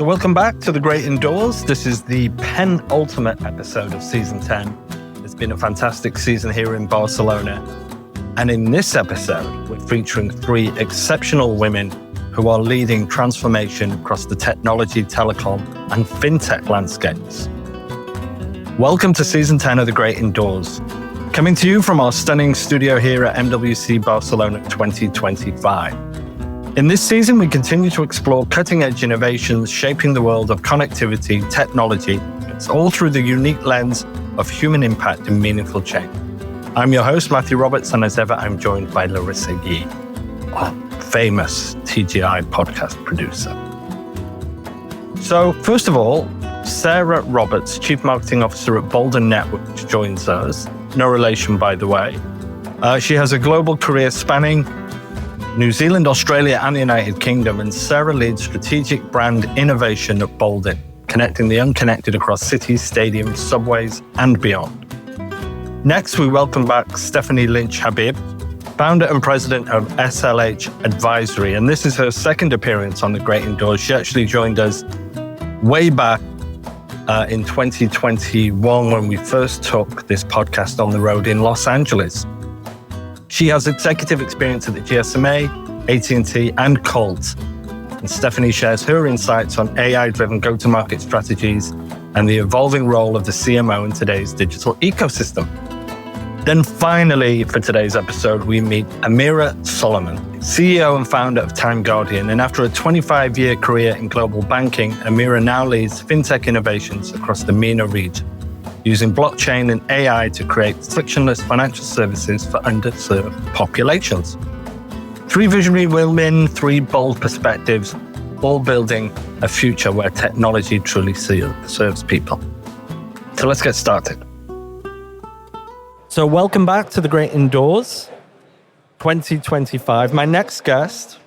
So welcome back to The Great Indoors. This is the penultimate episode of Season 10. It's been a fantastic season here in Barcelona. And in this episode, we're featuring 3 exceptional women who are leading transformation across the technology, telecom, and fintech landscapes. Welcome to Season 10 of The Great Indoors. Coming to you from our stunning studio here at MWC Barcelona 2025. In this season, we continue to explore cutting-edge innovations shaping the world of connectivity, technology. It's all through the unique lens of human impact and meaningful change. I'm your host, Matthew Roberts, and as ever, I'm joined by Larissa Yee, a famous TGI podcast producer. So, first of all, Sarah Roberts, Chief Marketing Officer at Boldyn Network, joins us. No relation, by the way. She has a global career spanning New Zealand, Australia, and the United Kingdom, and Sarah leads strategic brand innovation at Boldyn, connecting the unconnected across cities, stadiums, subways, and beyond. Next, we welcome back Stephanie Lynch-Habib, founder and president of SLH Advisory, and this is her second appearance on The Great Indoors. She actually joined us way back in 2021 when we first took this podcast on the road in Los Angeles. She has executive experience at the GSMA, AT&T, and Colt. And Stephanie shares her insights on AI-driven go-to-market strategies and the evolving role of the CMO in today's digital ecosystem. Then finally, for today's episode, we meet Amira Soliman, CEO and founder of Time Guardian. And after a 25-year career in global banking, Amira now leads fintech innovations across the MENA region, using blockchain and AI to create frictionless financial services for underserved populations. 3 visionary women, 3 bold perspectives, all building a future where technology truly serves people. So let's get started. So welcome back to The Great Indoors 2025. My next guest,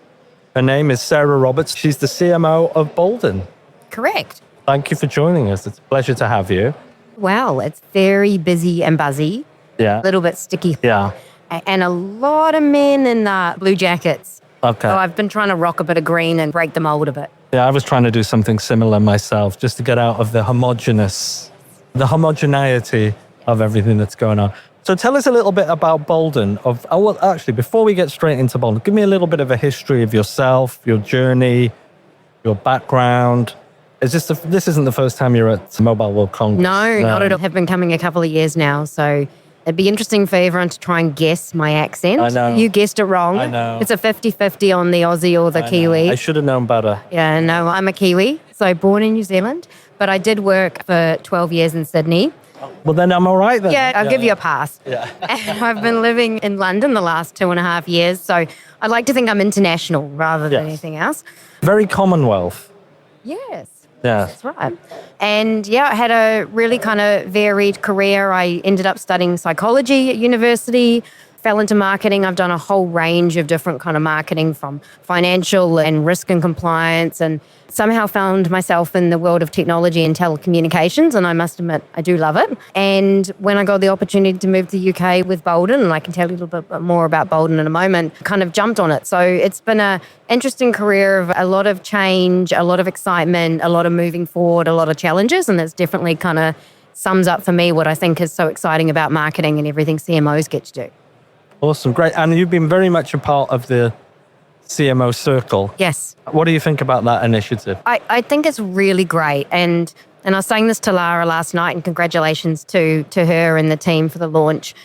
her name is Sarah Roberts. She's the CMO of Boldyn. Correct. Thank you for joining us. It's a pleasure to have you. Well, it's very busy and buzzy. Yeah. A little bit sticky. Yeah. And a lot of men in blue jackets. Okay. So I've been trying to rock a bit of green and break the mold a bit. Yeah, I was trying to do something similar myself, just to get out of the homogeneity of everything that's going on. So tell us a little bit about Boldyn. Actually, before we get straight into Boldyn, give me a little bit of a history of yourself, your journey, your background. This isn't the first time you're at Mobile World Congress? No, not at all. I've been coming a couple of years now, so it'd be interesting for everyone to try and guess my accent. I know. You guessed it wrong. I know. It's a 50-50 on the Aussie or the Kiwi. I should have known better. Yeah, no, I'm a Kiwi, so born in New Zealand, but I did work for 12 years in Sydney. Well, then I'm all right then. Yeah, I'll give you a pass. Yeah. And I've been living in London the last 2.5 years, so I'd like to think I'm international rather than anything else. Very Commonwealth. Yes. Yeah. That's right. And yeah, I had a really kind of varied career. I ended up studying psychology at university, fell into marketing. I've done a whole range of different kind of marketing, from financial and risk and compliance, and somehow found myself in the world of technology and telecommunications, and I must admit, I do love it. And when I got the opportunity to move to the UK with Boldyn, and I can tell you a little bit more about Boldyn in a moment, kind of jumped on it. So it's been an interesting career of a lot of change, a lot of excitement, a lot of moving forward, a lot of challenges, and that's definitely kind of sums up for me what I think is so exciting about marketing and everything CMOs get to do. Awesome, great. And you've been very much a part of the CMO Circle. Yes. What do you think about that initiative? I think it's really great. And I was saying this to Lara last night, and congratulations to her and the team for the launch.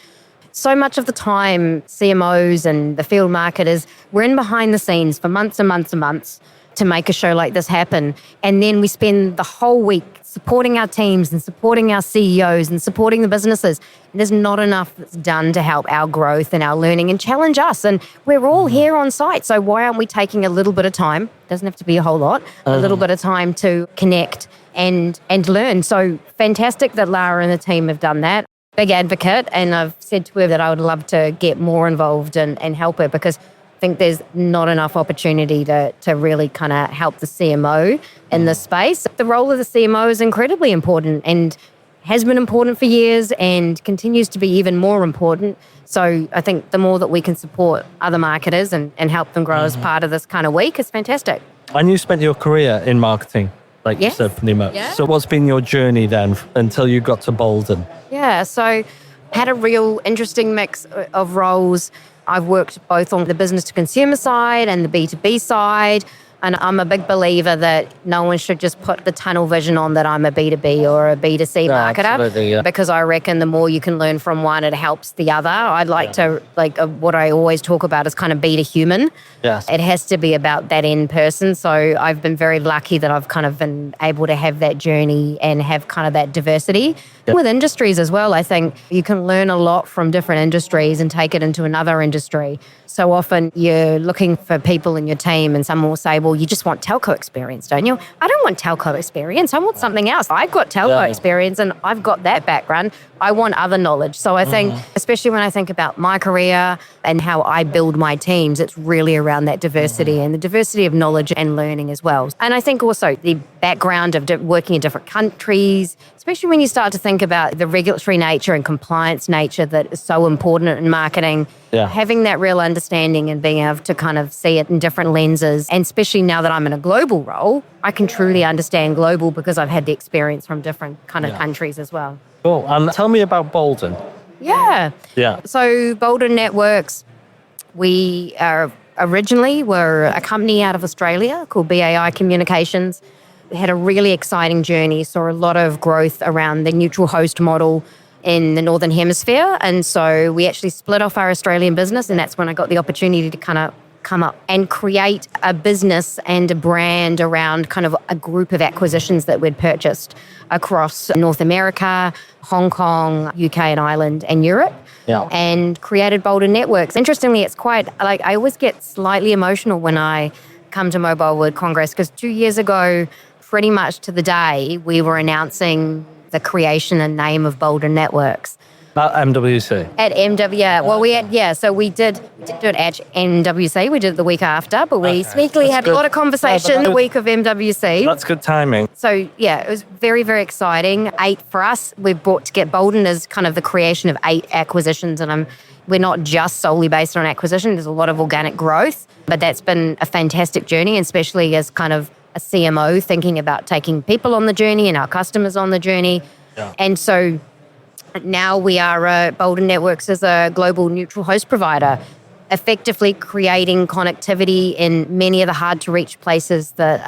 So much of the time, CMOs and the field marketers, we're in behind the scenes for months and months and months to make a show like this happen. And then we spend the whole week supporting our teams and supporting our CEOs and supporting the businesses. And there's not enough that's done to help our growth and our learning and challenge us. And we're all here on site. So why aren't we taking a little bit of time? Doesn't have to be a whole lot. A little bit of time to connect and learn. So fantastic that Lara and the team have done that. Big advocate. And I've said to her that I would love to get more involved and help her, because I think there's not enough opportunity to really kind of help the CMO in this space. The role of the CMO is incredibly important and has been important for years and continues to be even more important. So I think the more that we can support other marketers and help them grow as part of this kind of week is fantastic. And you spent your career in marketing. like Yes. you said, pretty much. Yeah. So what's been your journey then until you got to Boldyn? Yeah, so had a real interesting mix of roles. I've worked both on the business to consumer side and the B2B side. And I'm a big believer that no one should just put the tunnel vision on that I'm a B2B or a B2C marketer. Absolutely, yeah. Because I reckon the more you can learn from one, it helps the other. I'd like to, what I always talk about is kind of be to human. Yes. It has to be about that end person. So I've been very lucky that I've kind of been able to have that journey and have kind of that diversity. Yeah. With industries as well, I think you can learn a lot from different industries and take it into another industry. So often you're looking for people in your team and someone will say, well, you just want telco experience, don't you? I don't want telco experience. I want something else. I've got telco experience and I've got that background. I want other knowledge. So I think, especially when I think about my career and how I build my teams, it's really around that diversity and the diversity of knowledge and learning as well. And I think also the background of working in different countries, especially when you start to think about the regulatory nature and compliance nature that is so important in marketing, having that real understanding and being able to kind of see it in different lenses. And especially now that I'm in a global role, I can truly understand global because I've had the experience from different kind of countries as well. Cool. And tell me about Boldyn. Yeah. So Boldyn Networks, we are originally were a company out of Australia called BAI Communications. We had a really exciting journey, saw a lot of growth around the neutral host model in the Northern Hemisphere. And so we actually split off our Australian business, and that's when I got the opportunity to kind of come up and create a business and a brand around kind of a group of acquisitions that we'd purchased across North America, Hong Kong, UK and Ireland and Europe. And created Boldyn Networks. Interestingly, it's quite, I always get slightly emotional when I come to Mobile World Congress because 2 years ago, pretty much to the day, we were announcing the creation and name of Boldyn Networks. At MWC? At MW, well, we did do it at MWC. We did it the week after, but we sneakily had a lot of conversation the week of MWC. That's good timing. So, it was very, very exciting. 8 for us. We've brought to get Boldyn as kind of the creation of 8 acquisitions, and we're not just solely based on acquisition. There's a lot of organic growth, but that's been a fantastic journey, especially as kind of a CMO thinking about taking people on the journey and our customers on the journey. And so now we are Boldyn Networks as a global neutral host provider, effectively creating connectivity in many of the hard-to-reach places that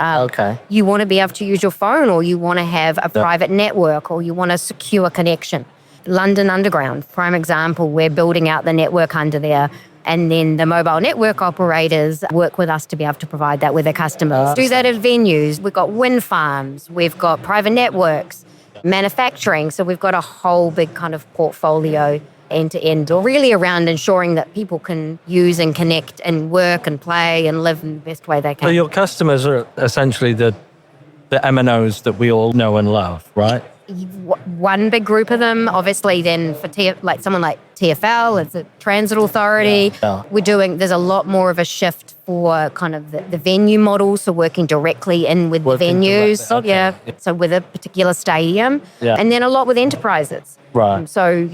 you want to be able to use your phone, or you want to have a private network, or you want a secure connection. London Underground, prime example, we're building out the network under there. And then the mobile network operators work with us to be able to provide that with their customers. Do that at venues. We've got wind farms. We've got private networks, manufacturing. So we've got a whole big kind of portfolio end to end, or really around ensuring that people can use and connect and work and play and live in the best way they can. So your customers are essentially the MNOs that we all know and love, right? One big group of them, obviously, then for someone like TfL, it's a transit authority. There's a lot more of a shift for kind of the venue model, so working directly with the venues. So with a particular stadium. And then a lot with enterprises. Right. So,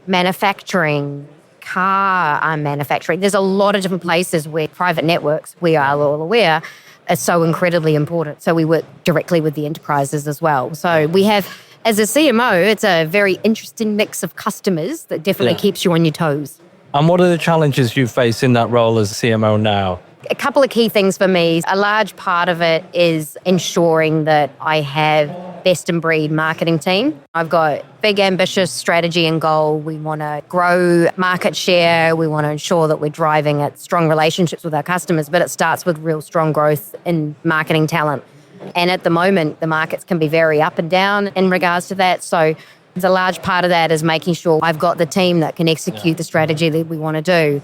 manufacturing, car manufacturing. There's a lot of different places where private networks, we are all aware, are so incredibly important. So we work directly with the enterprises as well. So we have, as a CMO, it's a very interesting mix of customers that definitely keeps you on your toes. And what are the challenges you face in that role as CMO now? A couple of key things for me. A large part of it is ensuring that I have best in breed marketing team. I've got big ambitious strategy and goal. We want to grow market share. We want to ensure that we're driving at strong relationships with our customers, but it starts with real strong growth in marketing talent. And at the moment, the markets can be very up and down in regards to that. So a large part of that is making sure I've got the team that can execute the strategy that we want to do.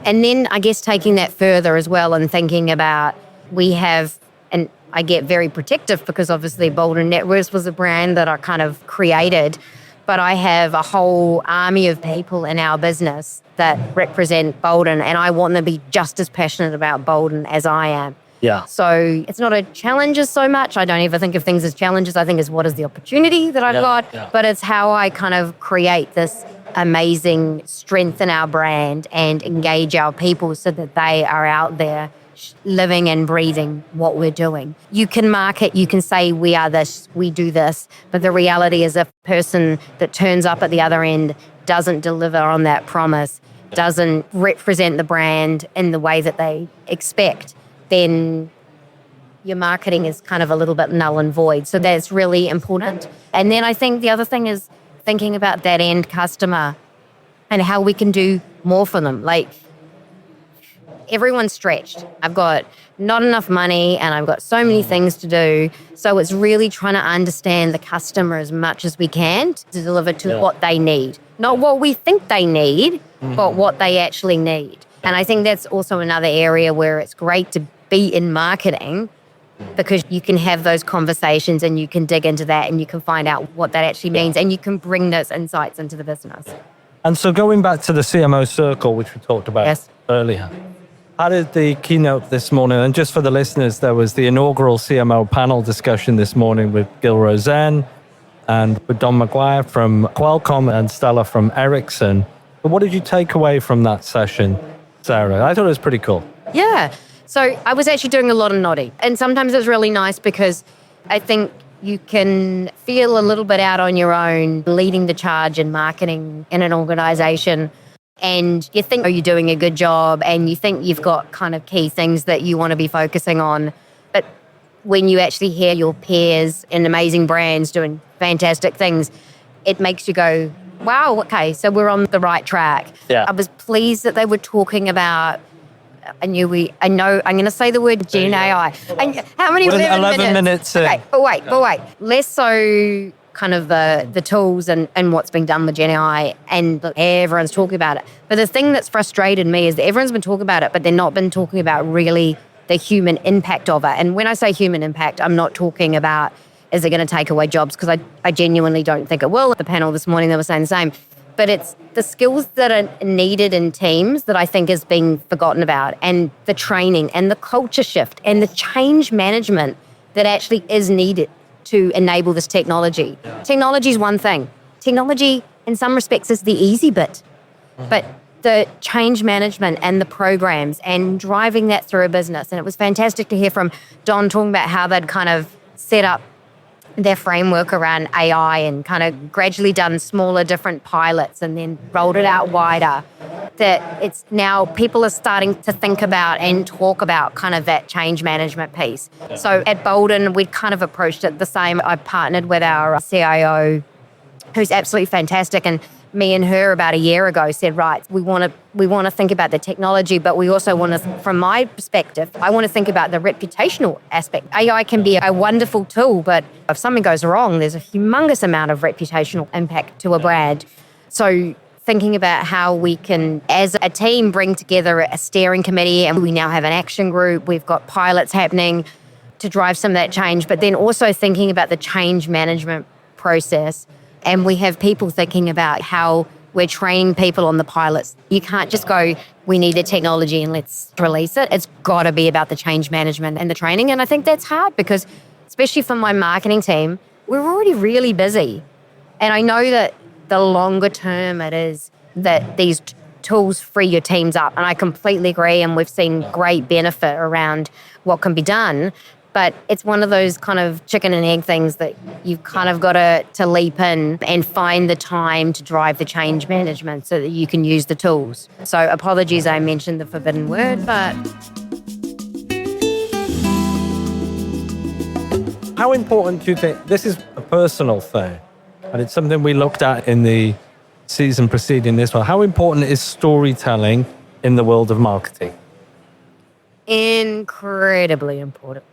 And then I guess taking that further as well and thinking about and I get very protective because obviously Boldyn Networks was a brand that I kind of created, but I have a whole army of people in our business that represent Boldyn, and I want them to be just as passionate about Boldyn as I am. So it's not a challenge as so much. I don't even think of things as challenges. I think as what is the opportunity that I've got, but it's how I kind of create this amazing strength in our brand and engage our people so that they are out there living and breathing what we're doing. You can market, you can say we are this, we do this, but the reality is if a person that turns up at the other end doesn't deliver on that promise, doesn't represent the brand in the way that they expect, then your marketing is kind of a little bit null and void. So that's really important. And then I think the other thing is thinking about that end customer and how we can do more for them. Like, everyone's stretched. I've got not enough money and I've got so many things to do. So it's really trying to understand the customer as much as we can to deliver to what they need. Not what we think they need, but what they actually need. And I think that's also another area where it's great to be in marketing, because you can have those conversations and you can dig into that and you can find out what that actually means and you can bring those insights into the business. And so going back to the CMO Circle, which we talked about earlier, how did the keynote this morning, and just for the listeners, there was the inaugural CMO panel discussion this morning with Gil Rosen and with Don McGuire from Qualcomm and Stella from Ericsson. But what did you take away from that session, Sarah? I thought it was pretty cool. Yeah. So I was actually doing a lot of nodding. And sometimes it's really nice because I think you can feel a little bit out on your own leading the charge in marketing in an organization. And you think, you're doing a good job and you think you've got kind of key things that you want to be focusing on. But when you actually hear your peers in amazing brands doing fantastic things, it makes you go, wow, okay, so we're on the right track. Yeah. I was pleased that they were talking about, I know, I'm going to say the word Gen AI. And how many 11 minutes in. Okay, but wait. Less so kind of the tools and what's being done with Gen AI, and everyone's talking about it. But the thing that's frustrated me is that everyone's been talking about it, but they've not been talking about really the human impact of it. And when I say human impact, I'm not talking about, is it going to take away jobs? Because I genuinely don't think it will. At the panel this morning, they were saying the same. But it's the skills that are needed in teams that I think is being forgotten about, and the training and the culture shift and the change management that actually is needed to enable this technology. Technology is one thing. Technology, in some respects, is the easy bit. But the change management and the programs and driving that through a business. And it was fantastic to hear from Don talking about how they'd kind of set up their framework around AI and kind of gradually done smaller, different pilots and then rolled it out wider. That it's now people are starting to think about and talk about kind of that change management piece. So at Boldyn, we'd kind of approached it the same. I partnered with our CIO, who's absolutely fantastic, and me and her about a year ago said, right, we want to think about the technology, but we also want to, from my perspective, I want to think about the reputational aspect. AI can be a wonderful tool, but if something goes wrong, there's a humongous amount of reputational impact to a brand. So thinking about how we can, as a team, bring together a steering committee, and we now have an action group. We've got pilots happening to drive some of that change, but then also thinking about the change management process. And we have people thinking about how we're training people on the pilots. You can't just go, we need the technology and let's release it. It's got to be about the change management and the training. And I think that's hard because, especially for my marketing team, we're already really busy. And I know that the longer term it is that these tools free your teams up. And I completely agree. And we've seen great benefit around what can be done. But it's one of those kind of chicken and egg things that you've kind of got to leap in and find the time to drive the change management so that you can use the tools. So apologies, I mentioned the forbidden word, but... How important do you think, this is a personal thing, and it's something we looked at in the season preceding this one, how important is storytelling in the world of marketing? Incredibly important.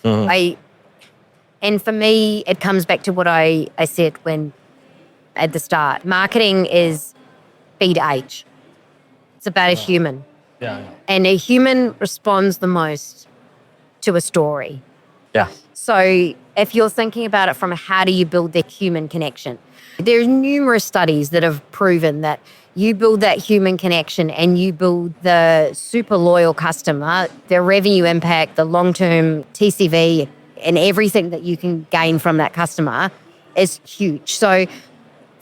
And for me, it comes back to what I said when at the start. Marketing is B to H. It's about a human. Yeah. And a human responds the most to a story. Yeah. So if you're thinking about it from how do you build that human connection, there's numerous studies that have proven that you build that human connection and you build the super loyal customer, their revenue impact, the long-term TCV, and everything that you can gain from that customer is huge. So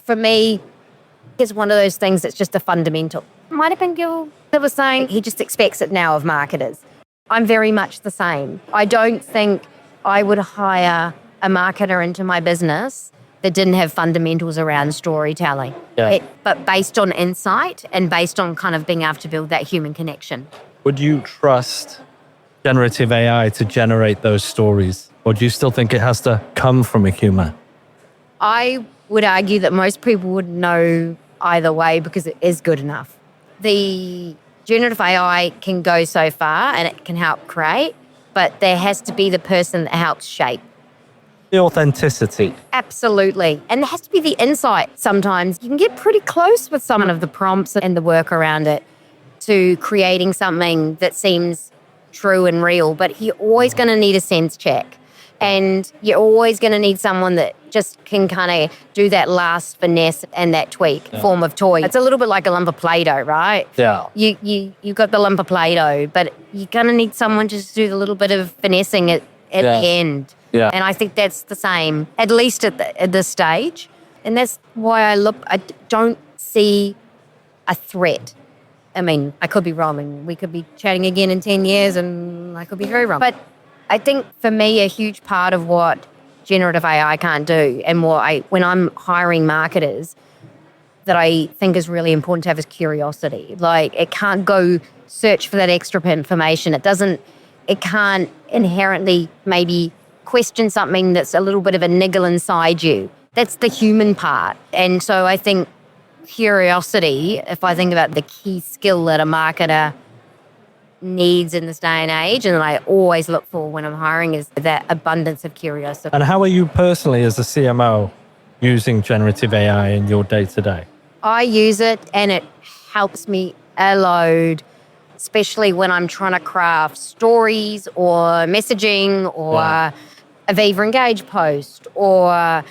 for me, it's one of those things that's just a fundamental. Might have been Gil that was saying he just expects it now of marketers. I'm very much the same. I don't think I would hire a marketer into my business that didn't have fundamentals around storytelling. But based on insight and based on kind of being able to build that human connection. Would you trust generative AI to generate those stories? Or do you still think it has to come from a human? I would argue that most people would know either way because it is good enough. The generative AI can go so far and it can help create, but there has to be the person that helps shape. The authenticity. Absolutely. And there has to be the insight sometimes. You can get pretty close with some of the prompts and the work around it to creating something that seems true and real, but you're always going to need a sense check. And you're always going to need someone that just can kind of do that last finesse and that tweak form of toy. It's a little bit like a lump of Play-Doh, right? Yeah. You got the lump of Play-Doh, but you're going to need someone just to do a little bit of finessing at the end. Yeah. And I think that's the same, at least at this stage. And that's why I don't see a threat. I mean, I could be wrong, and we could be chatting again in 10 years and I could be very wrong. But I think for me, a huge part of what generative AI can't do and when I'm hiring marketers that I think is really important to have is curiosity. Like, it can't go search for that extra information. It can't inherently maybe question something that's a little bit of a niggle inside you. That's the human part. And so I think curiosity, if I think about the key skill that a marketer needs in this day and age, and I always look for when I'm hiring, is that abundance of curiosity. And how are you personally as a CMO using generative AI in your day-to-day? I use it and it helps me a load, especially when I'm trying to craft stories or messaging or a Viva Engage post or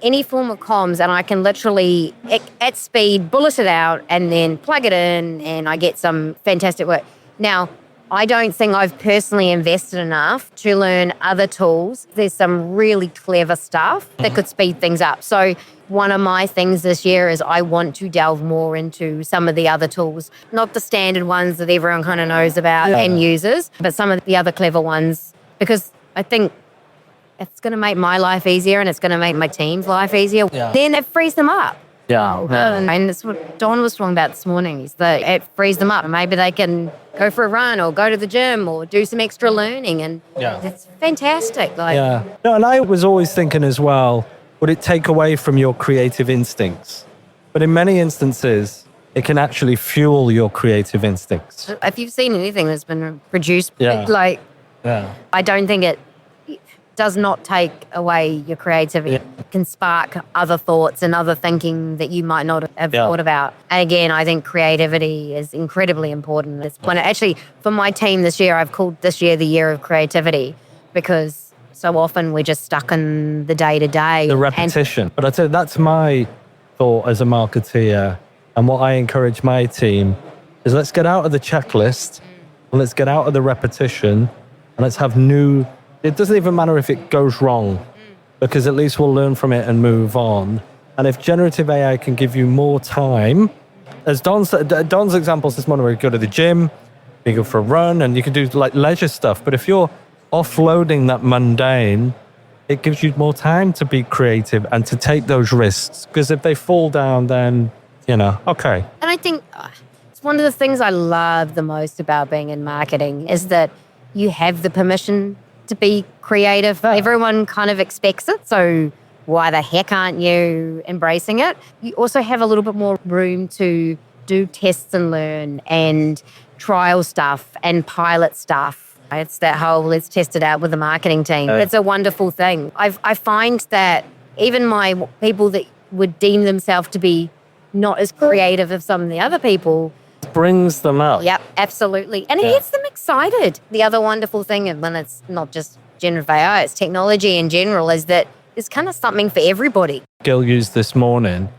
any form of comms, and I can literally, at speed, bullet it out and then plug it in and I get some fantastic work. Now, I don't think I've personally invested enough to learn other tools. There's some really clever stuff that could speed things up. So one of my things this year is I want to delve more into some of the other tools, not the standard ones that everyone kind of knows about and uses, but some of the other clever ones, because I think it's going to make my life easier and it's going to make my team's life easier. Yeah. Then it frees them up. Yeah. And that's what Don was talking about this morning, is that it frees them up. Maybe they can go for a run or go to the gym or do some extra learning, and it's fantastic. No, and I was always thinking as well, would it take away from your creative instincts? But in many instances, it can actually fuel your creative instincts. If you've seen anything that's been produced, I don't think it does not take away your creativity. It can spark other thoughts and other thinking that you might not have thought about. And again, I think creativity is incredibly important at this point. Actually, for my team this year, I've called this year the year of creativity, because so often we're just stuck in the day-to-day. The repetition. But I'd say that's my thought as a marketeer, and what I encourage my team is, let's get out of the checklist and let's get out of the repetition and let's have new. It doesn't even matter if it goes wrong, because at least we'll learn from it and move on. And if generative AI can give you more time, as Don's examples this morning, where you go to the gym, you go for a run, and you can do like leisure stuff. But if you're offloading that mundane, it gives you more time to be creative and to take those risks. Because if they fall down, then, okay. And I think it's one of the things I love the most about being in marketing is that you have the permission to be creative. Everyone kind of expects it, so why the heck aren't you embracing it? You also have a little bit more room to do tests and learn and trial stuff and pilot stuff. It's that whole let's test it out with the marketing team. It's a wonderful thing. I find that even my people that would deem themselves to be not as creative as some of the other people, brings them up. Yep, absolutely. And it gets them excited. The other wonderful thing, and when it's not just generative AI, it's technology in general, is that there's kind of something for everybody. Gil used this morning,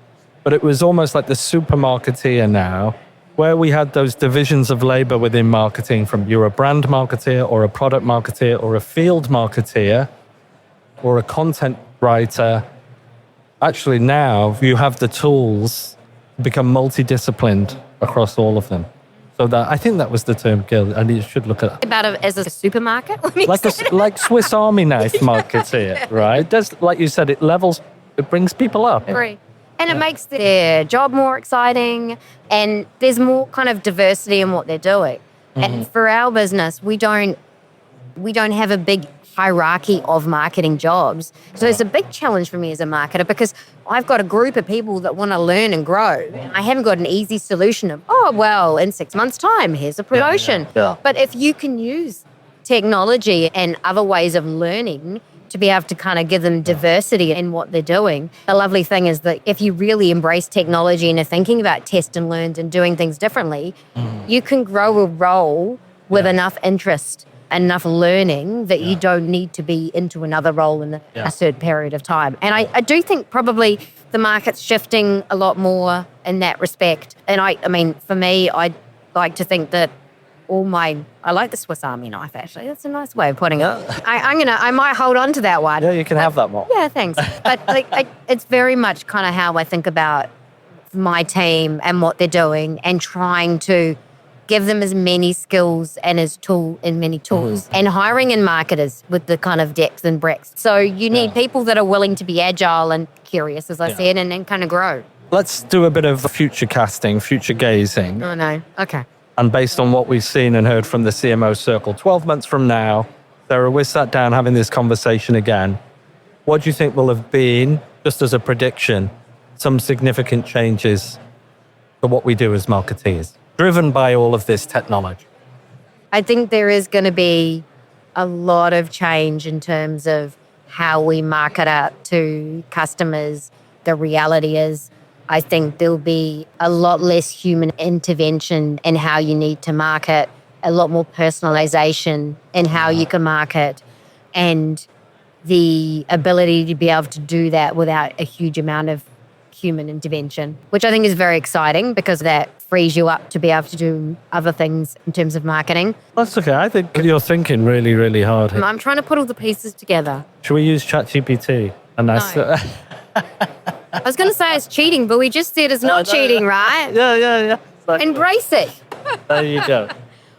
but it was almost like the supermarketeer now, where we had those divisions of labor within marketing, from you're a brand marketeer or a product marketeer or a field marketeer or a content writer. Actually now you have the tools to become multidisciplined across all of them. So that I think that was the term, Gil, and you should look at About it as a supermarket. like Swiss Army knife markets here, right? It does, like you said, it brings people up. Agree. And it makes their job more exciting, and there's more kind of diversity in what they're doing. And for our business, we don't have a big hierarchy of marketing jobs. So it's a big challenge for me as a marketer, because I've got a group of people that want to learn and grow. I haven't got an easy solution of, in 6 months' time, here's a promotion. Yeah. But if you can use technology and other ways of learning to be able to kind of give them diversity in what they're doing, the lovely thing is that if you really embrace technology and are thinking about test and learns and doing things differently, you can grow a role with enough interest, enough learning that you don't need to be into another role in a certain period of time. And I do think probably the market's shifting a lot more in that respect. And I mean, for me, I like to think that I like the Swiss Army knife, actually. That's a nice way of putting it. I might hold on to that one. Yeah, you can have that one. Yeah, thanks. But it's very much kind of how I think about my team and what they're doing, and trying to give them as many skills and many tools, and hiring in marketers with the kind of depth and breadth. So you need people that are willing to be agile and curious, as I said, and then kind of grow. Let's do a bit of future casting, future gazing. Oh, no. Okay. And based on what we've seen and heard from the CMO Circle, 12 months from now, Sarah, we're sat down having this conversation again. What do you think will have been, just as a prediction, some significant changes for what we do as marketeers, driven by all of this technology? I think there is going to be a lot of change in terms of how we market out to customers. The reality is, I think there'll be a lot less human intervention in how you need to market, a lot more personalization in how you can market, and the ability to be able to do that without a huge amount of human intervention, which I think is very exciting, because that frees you up to be able to do other things in terms of marketing. That's okay. I think you're thinking really, really hard here. I'm trying to put all the pieces together. Should we use ChatGPT? No. I was going to say it's cheating, but we just said it's not cheating, right? Yeah. Exactly. Embrace it. There you go.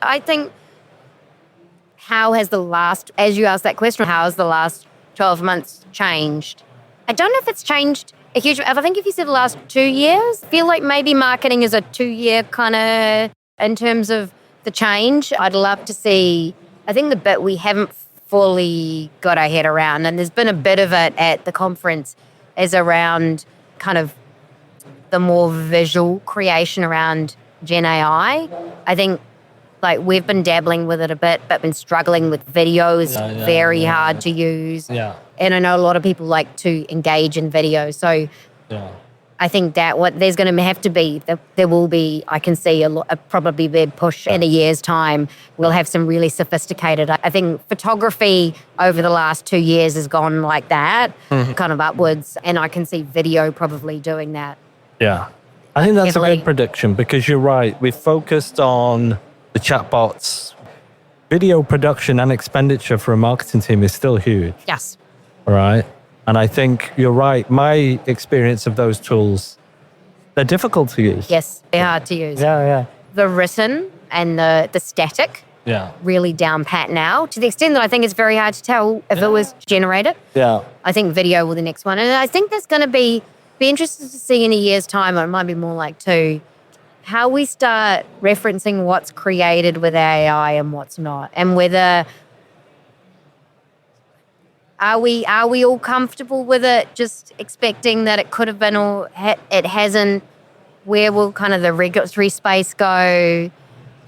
I think, as you asked that question, how has the last 12 months changed? I don't know if it's changed a huge. I think if you said the last 2 years, I feel like maybe marketing is a 2-year kind of, in terms of the change. I'd love to see, I think the bit we haven't fully got our head around, and there's been a bit of it at the conference, is around kind of the more visual creation around Gen AI. I think we've been dabbling with it a bit, but been struggling with videos, very hard to use. Yeah. And I know a lot of people like to engage in video. So I think that there's going to have to be, there will be, I can see a probably big push in a year's time. We'll have some really sophisticated, I think photography over the last 2 years has gone like that, kind of upwards. And I can see video probably doing that. Yeah. I think that's a good prediction, because you're right. We've focused on the chatbots. Video production and expenditure for a marketing team is still huge. Yes. All right. And I think you're right. My experience of those tools, they're difficult to use. Yes, they're hard to use. Yeah. The written and the static, really down pat now, to the extent that I think it's very hard to tell if it was generated. Yeah. I think video will the next one. And I think there's going to be interested to see in a year's time, or it might be more like 2, how we start referencing what's created with AI and what's not, and whether are we all comfortable with it, just expecting that it could have been or it hasn't. Where will kind of the regulatory space go?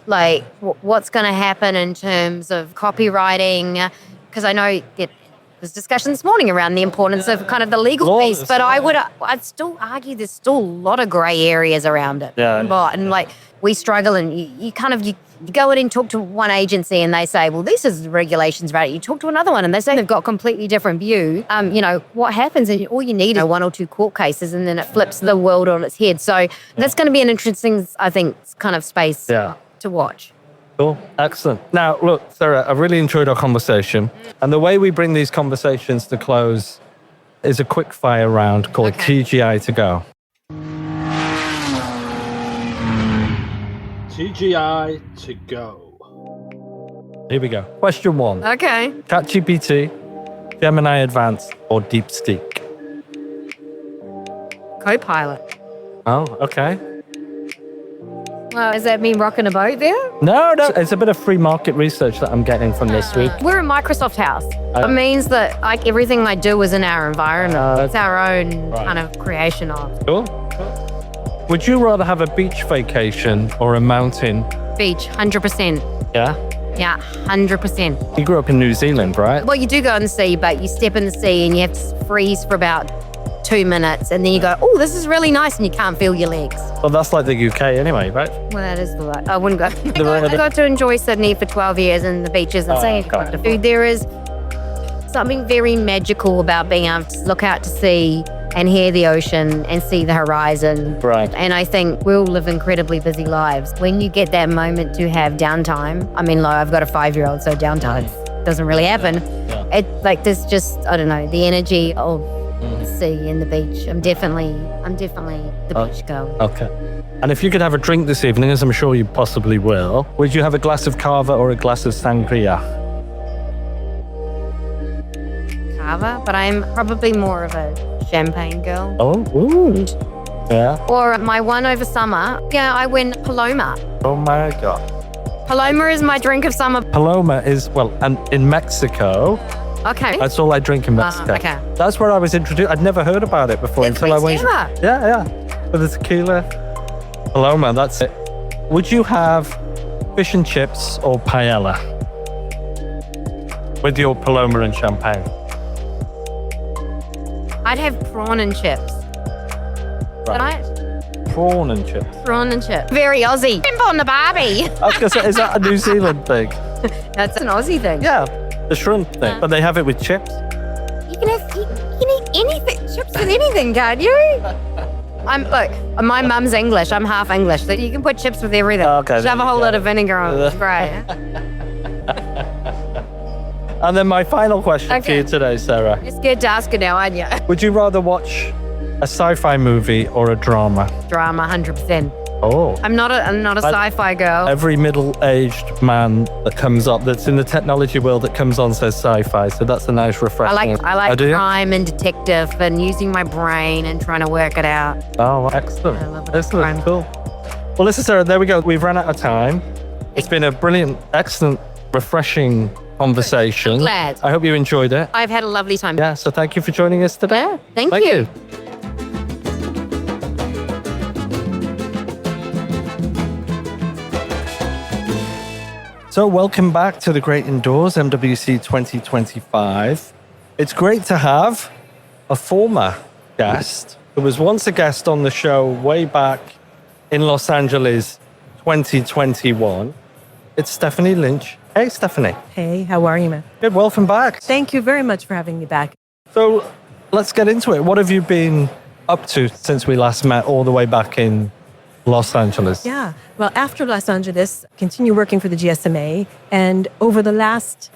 Like, what's going to happen in terms of copywriting? Because I know there's discussion this morning around the importance of kind of the legal piece, but I'd still argue there's still a lot of grey areas around it. Yeah. And we struggle, and you go in and talk to one agency and they say, well, this is regulations about it. You talk to another one and they say they've got a completely different view. What happens is all you need is 1 or 2 court cases, and then it flips the world on its head. So that's going to be an interesting, I think, kind of space to watch. Cool. Excellent. Now, look, Sarah, I've really enjoyed our conversation. And the way we bring these conversations to close is a quick fire round called TGI to go. TGI to go. Here we go. Question 1. Okay. ChatGPT, Gemini Advanced, or DeepSeek? Copilot. Oh, okay. Well, does that mean rocking a boat there? No. It's a bit of free market research that I'm getting from this week. We're a Microsoft house. It means that like everything I do is in our environment. It's our own kind of creation of. Cool. Would you rather have a beach vacation or a mountain? Beach, 100%. Yeah. Yeah, 100%. You grew up in New Zealand, right? Well, you do go in the sea, but you step in the sea and you have to freeze for about 2 minutes, and then you go, oh, this is really nice, and you can't feel your legs. Well, that's like the UK anyway, right? Well, that is the I wouldn't go. I got to enjoy Sydney for 12 years and the beaches and seeing okay. food. There is something very magical about being able to look out to sea and hear the ocean and see the horizon. Right. And I think we all live incredibly busy lives. When you get that moment to have downtime, I mean, like, I've got a 5-year-old, so downtime doesn't really happen. Yeah. It's like there's just, I don't know, the energy of the sea and the beach. I'm definitely the beach girl. Okay. And if you could have a drink this evening, as I'm sure you possibly will, would you have a glass of cava or a glass of sangria? Cava, but I'm probably more of a champagne girl. Oh, ooh. Yeah. Or my one over summer, I went Paloma. Oh my God. Paloma is my drink of summer. Paloma is, well, and in Mexico, Okay. that's all I drink in Mexico. Okay. That's where I was introduced. I'd never heard about it before until I went. Tequila. Yeah. With the tequila. Paloma, that's it. Would you have fish and chips or paella with your Paloma and champagne? I'd have prawn and chips. Right. Right? Prawn and chips. Prawn and chips. Very Aussie. Pimp on the Barbie. I was going to say, is that a New Zealand thing? That's an Aussie thing. Yeah, the shrimp thing. But they have it with chips. You can eat anything, chips with anything, can't you? Look, my mum's English. I'm half English. So you can put chips with everything. Okay, Shove a whole lot of vinegar on it. It's great. And then my final question for you today, Sarah. You're scared to ask it now, aren't you? Would you rather watch a sci-fi movie or a drama? Drama, 100%. Oh. I'm not a sci-fi girl. Every middle-aged man that comes up that's in the technology world that comes on says sci-fi, so that's a nice refreshing. I like Oh, do you? crime and detective and using my brain and trying to work it out. Oh, excellent. I love it. Excellent, cool. Well, listen, Sarah, there we go. We've run out of time. It's been a brilliant, excellent, refreshing conversation. Glad. I hope you enjoyed it. I've had a lovely time. Yeah, so thank you for joining us today. Yeah, thank you. So welcome back to the Great Indoors, MWC 2025. It's great to have a former guest who was once a guest on the show way back in Los Angeles 2021. It's Stephanie Lynch. Hey, Stephanie. Hey, how are you, man? Good, welcome back. Thank you very much for having me back. So let's get into it. What have you been up to since we last met all the way back in Los Angeles? Yeah. Well, after Los Angeles, continue working for the GSMA. And I left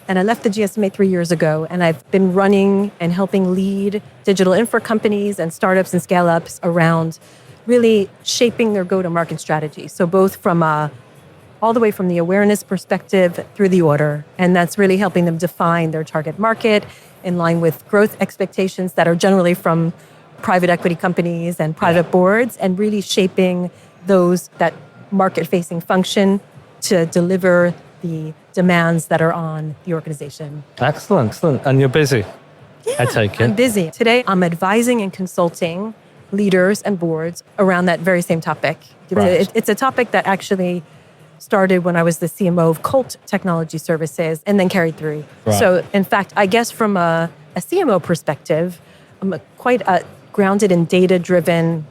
the GSMA 3 years ago, and I've been running and helping lead digital infra companies and startups and scale-ups around really shaping their go-to-market strategy. So both from all the way from the awareness perspective through the order. And that's really helping them define their target market in line with growth expectations that are generally from private equity companies and private boards, and really shaping that market-facing function to deliver the demands that are on the organization. Excellent. And you're busy, I take it. I'm busy. Today, I'm advising and consulting leaders and boards around that very same topic. Right. It's a topic that actually started when I was the CMO of Colt Technology Services and then carried through. Right. So, in fact, I guess from a CMO perspective, I'm quite grounded in data-driven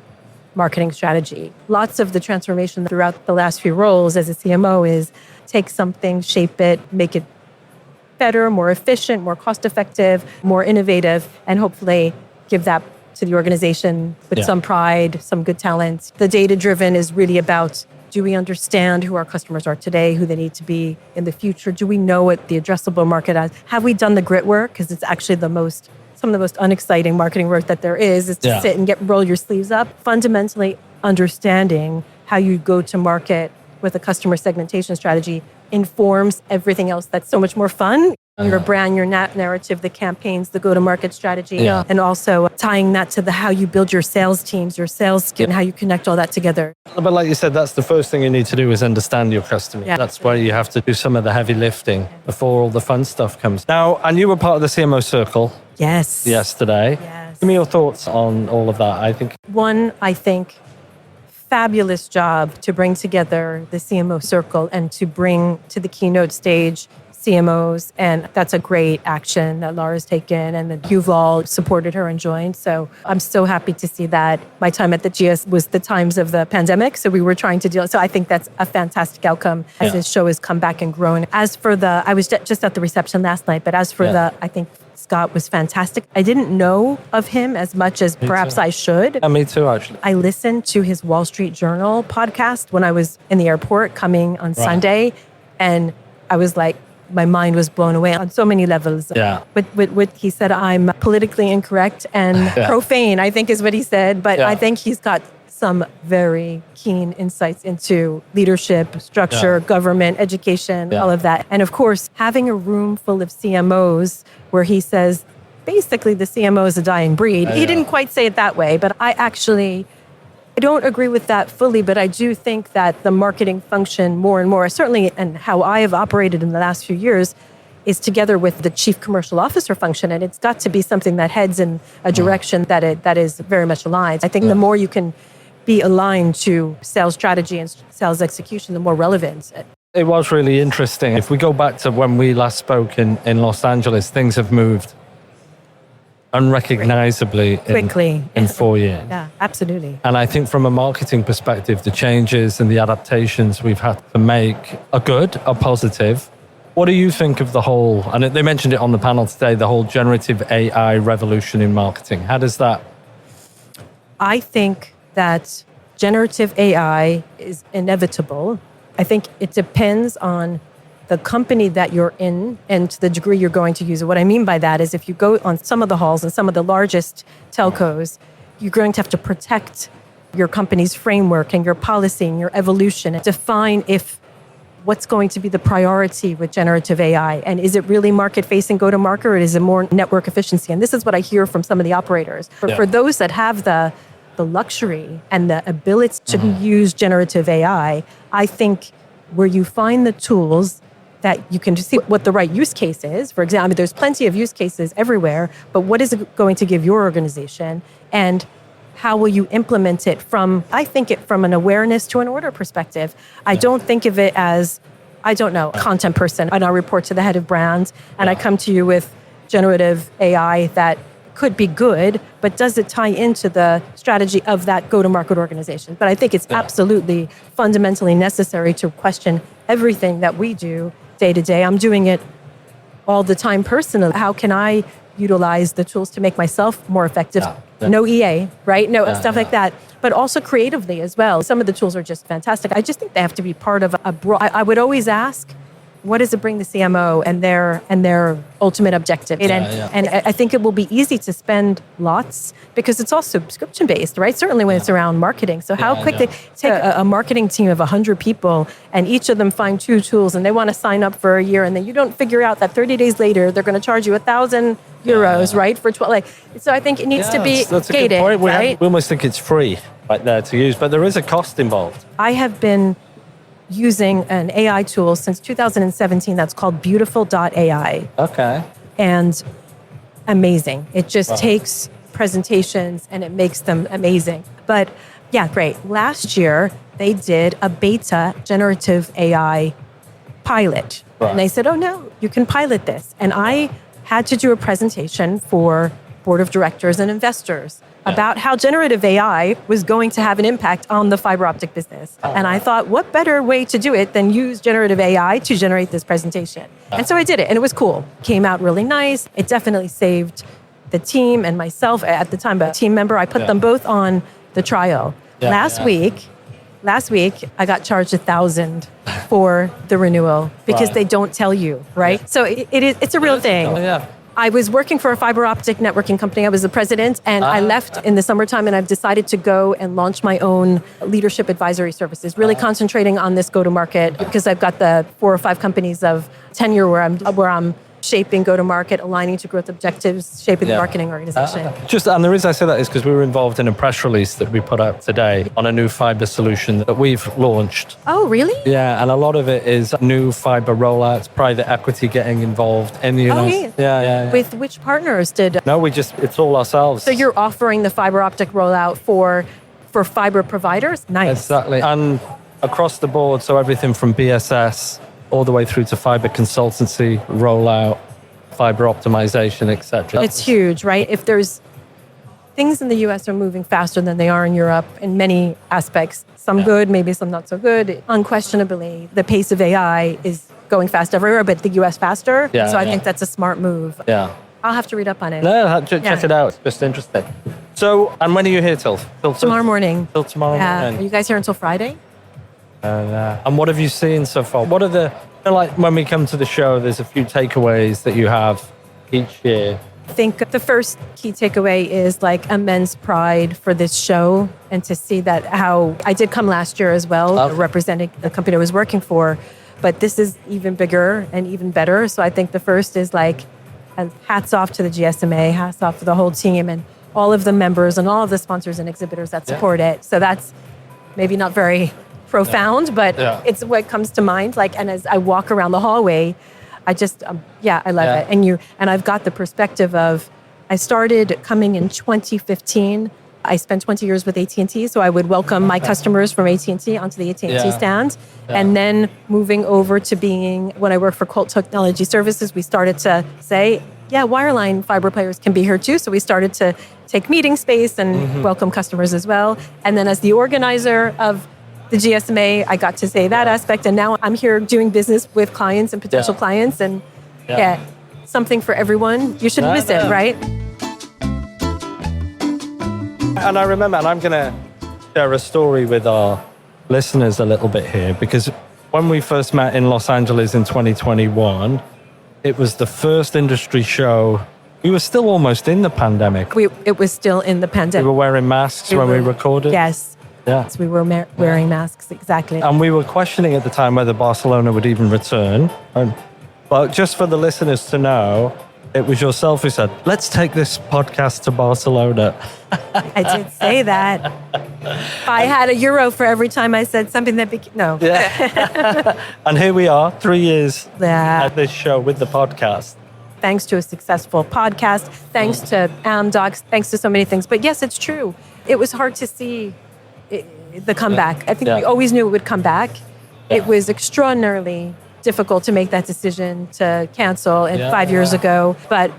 marketing strategy. Lots of the transformation throughout the last few roles as a CMO is take something, shape it, make it better, more efficient, more cost-effective, more innovative, and hopefully give that to the organization with some pride, some good talent. The data-driven is really about, do we understand who our customers are today, who they need to be in the future? Do we know what the addressable market is? Have we done the grit work? Because it's actually some of the most unexciting marketing work that there is to sit and roll your sleeves up. Fundamentally understanding how you go to market with a customer segmentation strategy informs everything else that's so much more fun. Your brand, your narrative, the campaigns, the go-to-market strategy, and also tying that to how you build your sales teams, your sales skill, and how you connect all that together. But like you said, that's the first thing you need to do is understand your customer. Yeah. That's where you have to do some of the heavy lifting before all the fun stuff comes. Now, and you were part of the CMO Circle yesterday. Yes. Give me your thoughts on all of that. I think, fabulous job to bring together the CMO Circle and to bring to the keynote stage CMOs, and that's a great action that Laura's taken and that you've all supported her and joined. So I'm so happy to see that. My time at the GS was the times of the pandemic, so we were trying to deal. So I think that's a fantastic outcome as this show has come back and grown. As for I was just at the reception last night, but as for I think Scott was fantastic. I didn't know of him as much as perhaps I should. Me too, actually. I listened to his Wall Street Journal podcast when I was in the airport coming on Sunday, and I was like, my mind was blown away on so many levels. Yeah. With he said, I'm politically incorrect and profane, I think is what he said. But I think he's got some very keen insights into leadership, structure, government, education, all of that. And of course, having a room full of CMOs where he says, basically the CMO is a dying breed. He didn't quite say it that way, but I don't agree with that fully, but I do think that the marketing function more and more, certainly, and how I have operated in the last few years, is together with the chief commercial officer function. And it's got to be something that heads in a direction that is very much aligned. I think the more you can be aligned to sales strategy and sales execution, the more relevant. It was really interesting. If we go back to when we last spoke in Los Angeles, things have moved unrecognizably quickly in 4 years. Yeah, absolutely. And I think from a marketing perspective, the changes and the adaptations we've had to make are good, are positive. What do you think of the whole, and they mentioned it on the panel today, the whole generative AI revolution in marketing? How does that? I think that generative AI is inevitable. I think it depends on the company that you're in and to the degree you're going to use it. What I mean by that is if you go on some of the halls and some of the largest telcos, you're going to have to protect your company's framework and your policy and your evolution and define what's going to be the priority with generative AI. And is it really market-facing go-to-market, or is it more network efficiency? And this is what I hear from some of the operators. For those that have the luxury and the ability to use generative AI, I think where you find the tools that you can see what the right use case is. For example, there's plenty of use cases everywhere, but what is it going to give your organization? And how will you implement it from an awareness to an order perspective? I don't think of it as, content person, and I report to the head of brands, and I come to you with generative AI that could be good, but does it tie into the strategy of that go-to-market organization? But I think it's absolutely fundamentally necessary to question everything that we do day to day. I'm doing it all the time personally. How can I utilize the tools to make myself more effective? No EA, right? Stuff like that. But also creatively as well. Some of the tools are just fantastic. I just think they have to be part of a broad. I would always ask, what does it bring the CMO and their ultimate objective? And I think it will be easy to spend lots because it's all subscription-based, right? Certainly when it's around marketing. So how quickly take a marketing team of 100 people and each of them find 2 tools and they want to sign up for a year, and then you don't figure out that 30 days later they're going to charge you 1,000 euros, right? For 12. So I think it needs to be that's gated, a good point. right? We almost think it's free right there to use, but there is a cost involved. I have been using an AI tool since 2017 that's called Beautiful.ai. Okay. And amazing. It just takes presentations and it makes them amazing. But yeah, great. Last year, they did a beta generative AI pilot. Right. And they said, oh no, you can pilot this. And I had to do a presentation for board of directors and investors about how generative AI was going to have an impact on the fiber optic business. And I thought, what better way to do it than use generative AI to generate this presentation? And so I did it, and it was cool. Came out really nice. It definitely saved the team and myself at the time, a team member. I put them both on the trial. Last week, I got charged $1,000 for the renewal because they don't tell you, right? So it's a real thing. I was working for a fiber optic networking company. I was the president, and I left in the summertime, and I've decided to go and launch my own leadership advisory services, really concentrating on this go-to-market because I've got the 4 or 5 companies of tenure where I'm shaping go-to-market, aligning to growth objectives, shaping the marketing organization. And the reason I say that is because we were involved in a press release that we put out today on a new fiber solution that we've launched. Oh, really? Yeah, and a lot of it is new fiber rollouts, private equity getting involved in the United States. Yeah. With which partners did? No, it's all ourselves. So you're offering the fiber optic rollout for fiber providers? Nice. Exactly. And across the board, so everything from BSS all the way through to fiber consultancy, rollout, fiber optimization, etc. It's huge, right? If there's things in the US are moving faster than they are in Europe in many aspects, some good, maybe some not so good. Unquestionably, the pace of AI is going fast everywhere, but the US faster. So I think that's a smart move. Yeah. I'll have to read up on it. No, check it out. It's just interesting. So, and when are you here till tomorrow morning. Till tomorrow morning. Are you guys here until Friday? And what have you seen so far? What are like when we come to the show, there's a few takeaways that you have each year. I think the first key takeaway is like immense pride for this show and to see that how I did come last year as well, representing the company I was working for, but this is even bigger and even better. So I think the first is like hats off to the GSMA, hats off to the whole team and all of the members and all of the sponsors and exhibitors that support it. So that's maybe not very profound, but it's what comes to mind. Like, and as I walk around the hallway, I just, I love it. And I've got the perspective of, I started coming in 2015. I spent 20 years with AT&T, so I would welcome my customers from AT&T onto the AT&T stand. And then moving over to being, when I worked for Colt Technology Services, we started to say, wireline fiber players can be here too. So we started to take meeting space and welcome customers as well. And then as the organizer of the GSMA, I got to say that aspect. And now I'm here doing business with clients and potential clients. And something for everyone. You shouldn't miss it, right? And I remember, and I'm going to share a story with our listeners a little bit here, because when we first met in Los Angeles in 2021, it was the first industry show. We were still almost in the pandemic. It was still in the pandemic. We were wearing masks when we recorded. Yes. Yes, we were wearing masks, exactly. And we were questioning at the time whether Barcelona would even return. But just for the listeners to know, it was yourself who said, let's take this podcast to Barcelona. I did say that. I had €1 for every time I said something that no. And here we are, 3 years at this show with the podcast. Thanks to a successful podcast, thanks to Amdocs, thanks to so many things. But yes, it's true. It was hard to see the comeback. I think we always knew it would come back. It was extraordinarily difficult to make that decision to cancel 5 years ago. But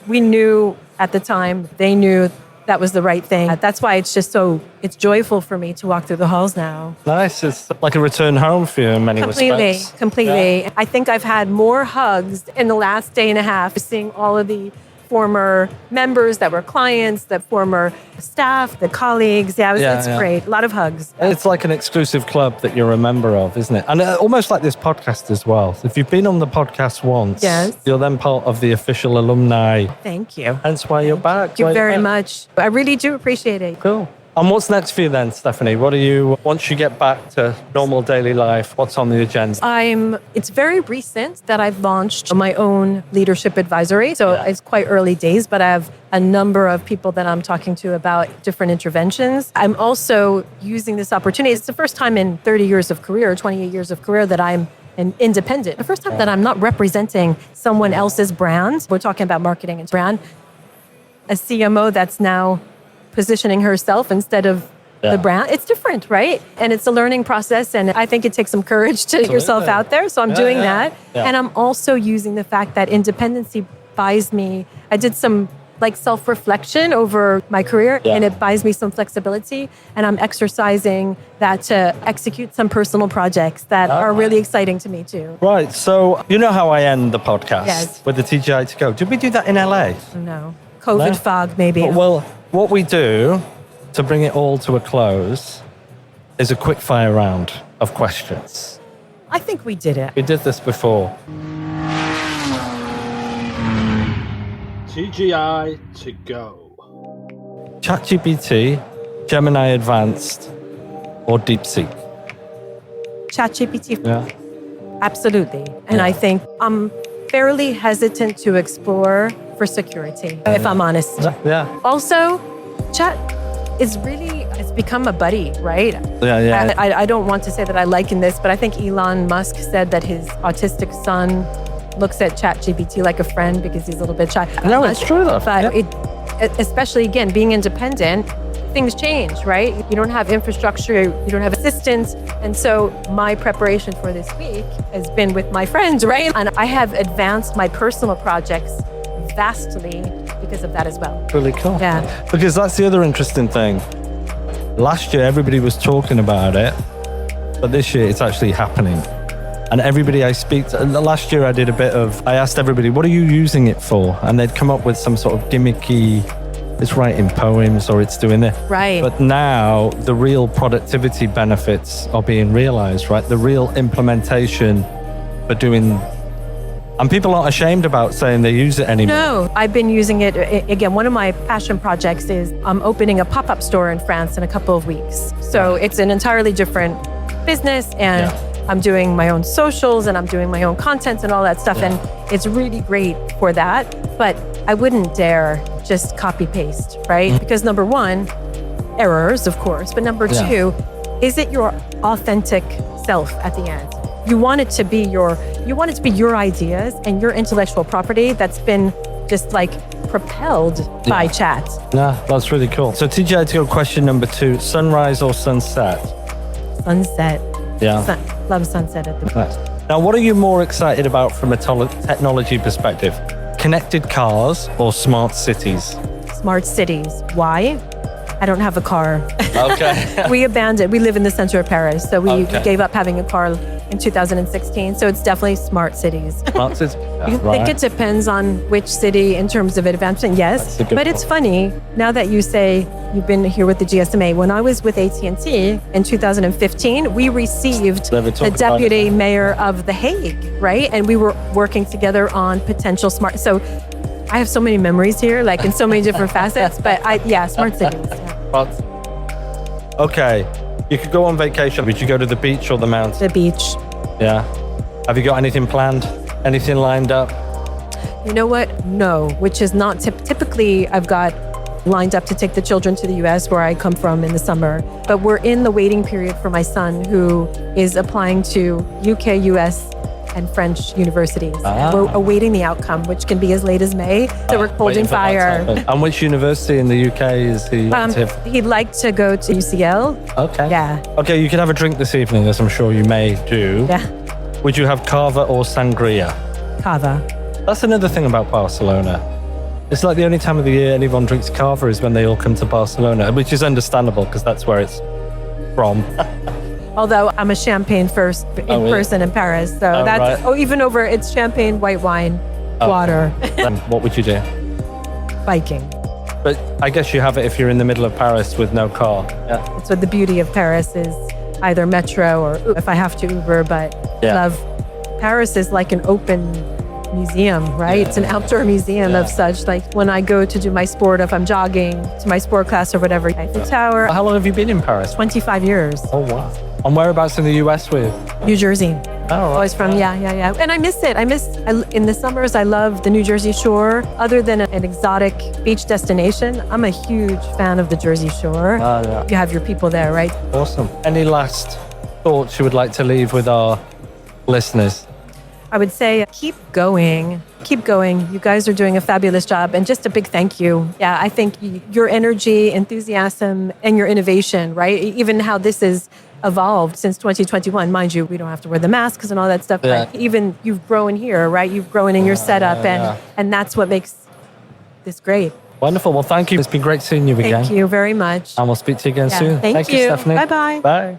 we knew at the time, they knew that was the right thing. That's why it's just it's joyful for me to walk through the halls now. Nice. It's like a return home for you in many respects. Completely. I think I've had more hugs in the last day and a half, seeing all of the former members that were clients, the former staff, the colleagues. It's great. A lot of hugs. It's like an exclusive club that you're a member of, isn't it? And almost like this podcast as well. If you've been on the podcast once, you're then part of the official alumni. Thank you. Hence why you're back. Thank you very much. I really do appreciate it. Cool. And what's next for you then, Stephanie? Once you get back to normal daily life, what's on the agenda? It's very recent that I've launched my own leadership advisory. So it's quite early days, but I have a number of people that I'm talking to about different interventions. I'm also using this opportunity. It's the first time in 30 years of career, 28 years of career that I'm an independent. The first time that I'm not representing someone else's brand. We're talking about marketing and brand. A CMO that's now positioning herself instead of the brand. It's different, right? And it's a learning process. And I think it takes some courage to get yourself out there. So I'm doing that. Yeah. And I'm also using the fact that independency buys me. I did some self-reflection over my career and it buys me some flexibility. And I'm exercising that to execute some personal projects that are really exciting to me too. Right. So you know how I end the podcast with the TGI to go. Did we do that in LA? No. COVID fog, maybe. Well, what we do to bring it all to a close is a quick fire round of questions. I think we did it. We did this before. TGI to go. ChatGPT, Gemini Advanced, or DeepSeek? ChatGPT, Yeah. absolutely. And I think I'm fairly hesitant to explore for security, if I'm honest. Yeah. Also, chat is really, it's become a buddy, right? Yeah. I don't want to say that I liken this, but I think Elon Musk said that his autistic son looks at ChatGPT like a friend because he's a little bit shy. No, it's true though. But especially, again, being independent, things change, right? You don't have infrastructure, you don't have assistance. And so my preparation for this week has been with my friends, right? And I have advanced my personal projects vastly because of that as well. Really cool. Yeah. Because that's the other interesting thing. Last year, everybody was talking about it, but this year it's actually happening. And everybody I speak to, last year I asked everybody, what are you using it for? And they'd come up with some sort of gimmicky, it's writing poems or it's doing this. Right. But now the real productivity benefits are being realized, right? The real implementation for doing, and people aren't ashamed about saying they use it anymore. No, I've been using it. Again, one of my passion projects is I'm opening a pop-up store in France in a couple of weeks. So it's an entirely different business and I'm doing my own socials and I'm doing my own content and all that stuff. And it's really great for that. But I wouldn't dare just copy paste, right? Because number one, errors, of course. But number two, is it your authentic self at the end? You want it to be your ideas and your intellectual property that's been just like propelled by chat. Yeah, that's really cool. So TJ, to your question number 2, sunrise or sunset? Sunset. Yeah. Love sunset at the Right. Now, what are you more excited about from a technology perspective? Connected cars or smart cities? smart cities. Why? I don't have a car. Okay. We live in the center of Paris. So we gave up having a car in 2016. So it's definitely smart cities. Smart cities. I think it depends on which city in terms of advancement, yes. But it's funny, now that you say you've been here with the GSMA, when I was with AT&T in 2015, we received the deputy mayor of The Hague, right? And we were working together on potential smart. So I have so many memories here, like in so many different facets, but smart cities. Yeah. Okay. You could go on vacation. Would you go to the beach or the mountain? The beach. Yeah. Have you got anything planned? Anything lined up? You know what? No, which is not typically I've got lined up to take the children to the US where I come from in the summer. But we're in the waiting period for my son who is applying to UK, US, and French universities. We're awaiting the outcome, which can be as late as May. So we're holding fire. And which university in the UK is he active? He'd like to go to UCL. Okay. Yeah. Okay, you can have a drink this evening, as I'm sure you may do. Yeah. Would you have cava or sangria? Cava. That's another thing about Barcelona. It's like the only time of the year anyone drinks cava is when they all come to Barcelona, which is understandable because that's where it's from. Although I'm a champagne first person in Paris. So even over, it's champagne, white wine, water. Then what would you do? Biking. But I guess you have it if you're in the middle of Paris with no car. Yeah. That's what the beauty of Paris is, either metro or if I have to Uber, but Paris is like an open museum, right? Yeah. It's an outdoor museum of such. Like when I go to do my sport, if I'm jogging to my sport class or whatever, Eiffel Tower. How long have you been in Paris? 25 years. Oh, wow. And whereabouts in the US were you? New Jersey. Oh, right. Always from, And I miss it. In the summers, I love the New Jersey Shore. Other than an exotic beach destination, I'm a huge fan of the Jersey Shore. You have your people there, right? Awesome. Any last thoughts you would like to leave with our listeners? I would say keep going. Keep going. You guys are doing a fabulous job. And just a big thank you. Yeah, I think your energy, enthusiasm, and your innovation, right? Even how this is evolved since 2021. Mind you, we don't have to wear the masks and all that stuff. Yeah. But even you've grown here, right? You've grown in your setup. And that's what makes this great. Wonderful. Well, thank you. It's been great seeing you again. Thank you very much. And we'll speak to you again soon. Thank you, Stephanie. Bye-bye. Bye.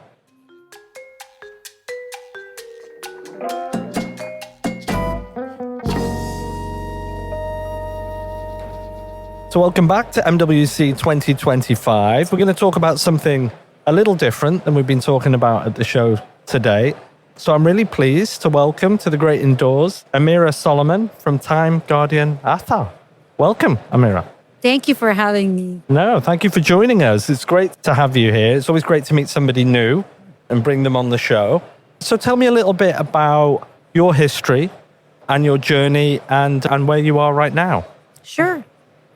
So welcome back to MWC 2025. We're going to talk about something a little different than we've been talking about at the show today. So I'm really pleased to welcome to the great indoors Amira Soliman from Time Guardian Athar. Welcome, Amira. Thank you for having me. No, thank you for joining us. It's great to have you here. It's always great to meet somebody new and bring them on the show. So tell me a little bit about your history and your journey and where you are right now. Sure.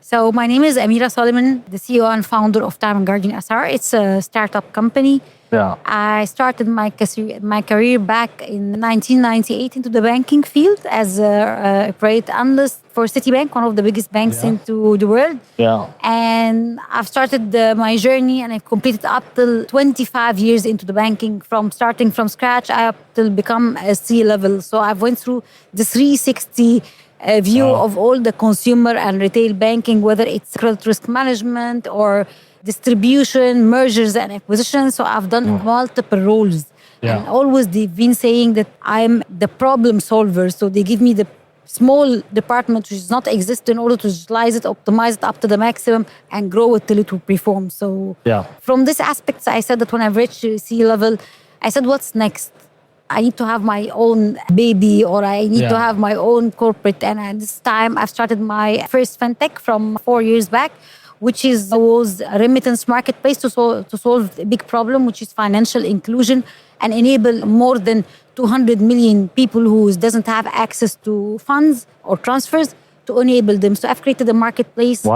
So my name is Amira Soliman, the CEO and founder of Time Guardian Athar. It's a startup company. Yeah. I started my career back in 1998 into the banking field as a credit analyst for Citibank, one of the biggest banks into the world. Yeah. And I've started my journey and I've completed up till 25 years into the banking, from starting from scratch up till become a C-level. So I've went through the 360 view of all the consumer and retail banking, whether it's credit risk management or distribution, mergers and acquisitions. So I've done multiple roles. Yeah. And always they've been saying that I'm the problem solver. So they give me the small department which does not exist in order to utilize it, optimize it up to the maximum and grow it till it will perform. So from this aspect, I said that when I've reached C-level, I said, what's next? I need to have my own baby, or I need to have my own corporate. And at this time, I've started my first fintech from 4 years back, which was a remittance marketplace to solve a big problem, which is financial inclusion, and enable more than 200 million people who doesn't have access to funds or transfers to enable them. So I've created a marketplace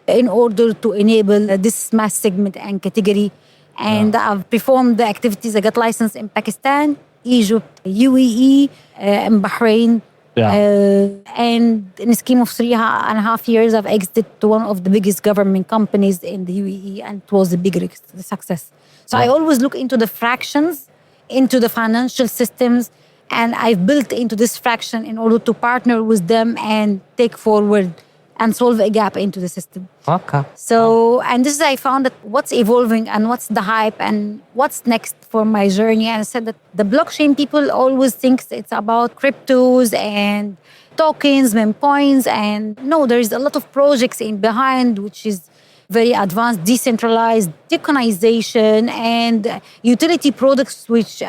in order to enable this mass segment and category. And I've performed the activities. I got licensed in Pakistan, Egypt, UAE, and Bahrain. And in a scheme of 3.5 years, I've exited to one of the biggest government companies in the UAE, and it was the biggest success. So I always look into the fractions, into the financial systems, and I've built into this fraction in order to partner with them and take forward and solve a gap into the system. So, and this is, I found that what's evolving and what's the hype and what's next for my journey. And I said that the blockchain people always think it's about cryptos and tokens, meme coins. And no, there is a lot of projects in behind, which is very advanced, decentralized, tokenization and utility projects, which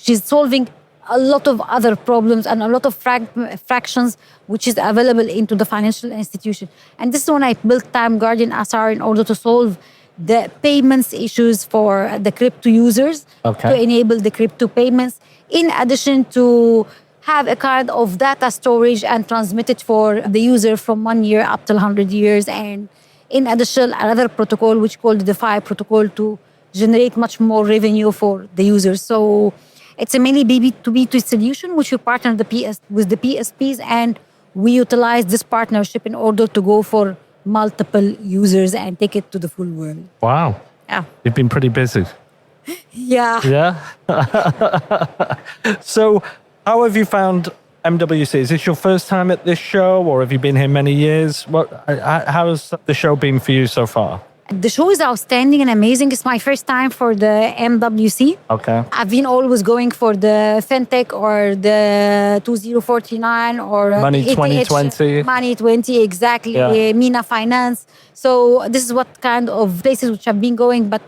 is solving a lot of other problems and a lot of fractions which is available into the financial institution. And this is when I built Time Guardian Athar in order to solve the payments issues for the crypto users, to enable the crypto payments, in addition to have a kind of data storage and transmit it for the user from 1 year up to 100 years. And in addition, another protocol which called the DeFi protocol to generate much more revenue for the users. So it's a mainly B2B2 solution, which we partner with the PSPs, and we utilize this partnership in order to go for multiple users and take it to the full world. Wow. Yeah. You've been pretty busy. Yeah. Yeah. So how have you found MWC? Is this your first time at this show, or have you been here many years? How has the show been for you so far? The show is outstanding and amazing. It's my first time for the MWC. Okay. I've been always going for the fintech or the 2049 or Money 2020. Money 20, exactly. Mina Finance. So this is what kind of places which I've been going. But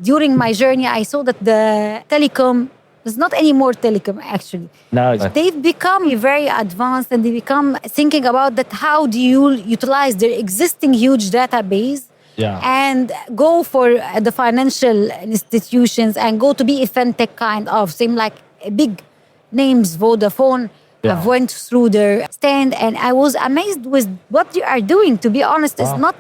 during my journey, I saw that the telecom is not anymore telecom, actually. No. They've become very advanced, and they become thinking about that. How do you utilize their existing huge database and go for the financial institutions and go to be a fintech kind of, same like big names, Vodafone. I've went through their stand and I was amazed with what they are doing. To be honest, it's not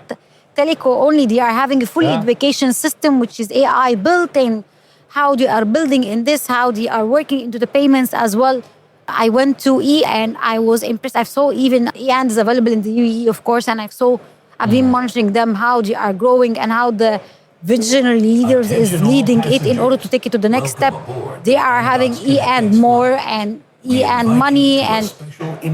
teleco only. They are having a full education system, which is AI built in. How they are building in this, how they are working into the payments as well. I went to E and I was impressed. I saw even EAN is available in the UAE, of course, and I've been monitoring them, how they are growing and how the visionary leaders is leading it in order to take it to the next step. They are having EAN more and EAN money and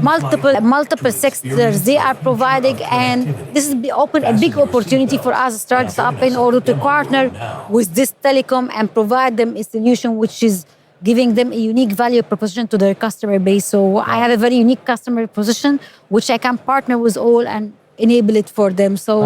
multiple sectors they are providing, and this is a big opportunity for us startups in order to partner with this telecom and provide them a solution which is giving them a unique value proposition to their customer base. So I have a very unique customer position which I can partner with all and enable it for them. So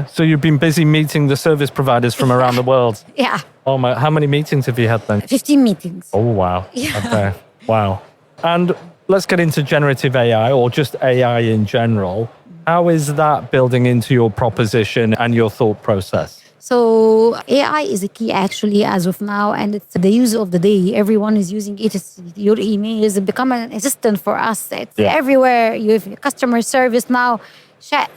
So you've been busy meeting the service providers from around the world. Yeah. Oh my! How many meetings have you had then? 15 meetings. Oh wow. Yeah. Okay. Wow. And let's get into generative AI or just AI in general. How is that building into your proposition and your thought process? So AI is a key actually as of now, and it's the use of the day. Everyone is using it. It's your email has become an assistant for us. It's everywhere. You have customer service now.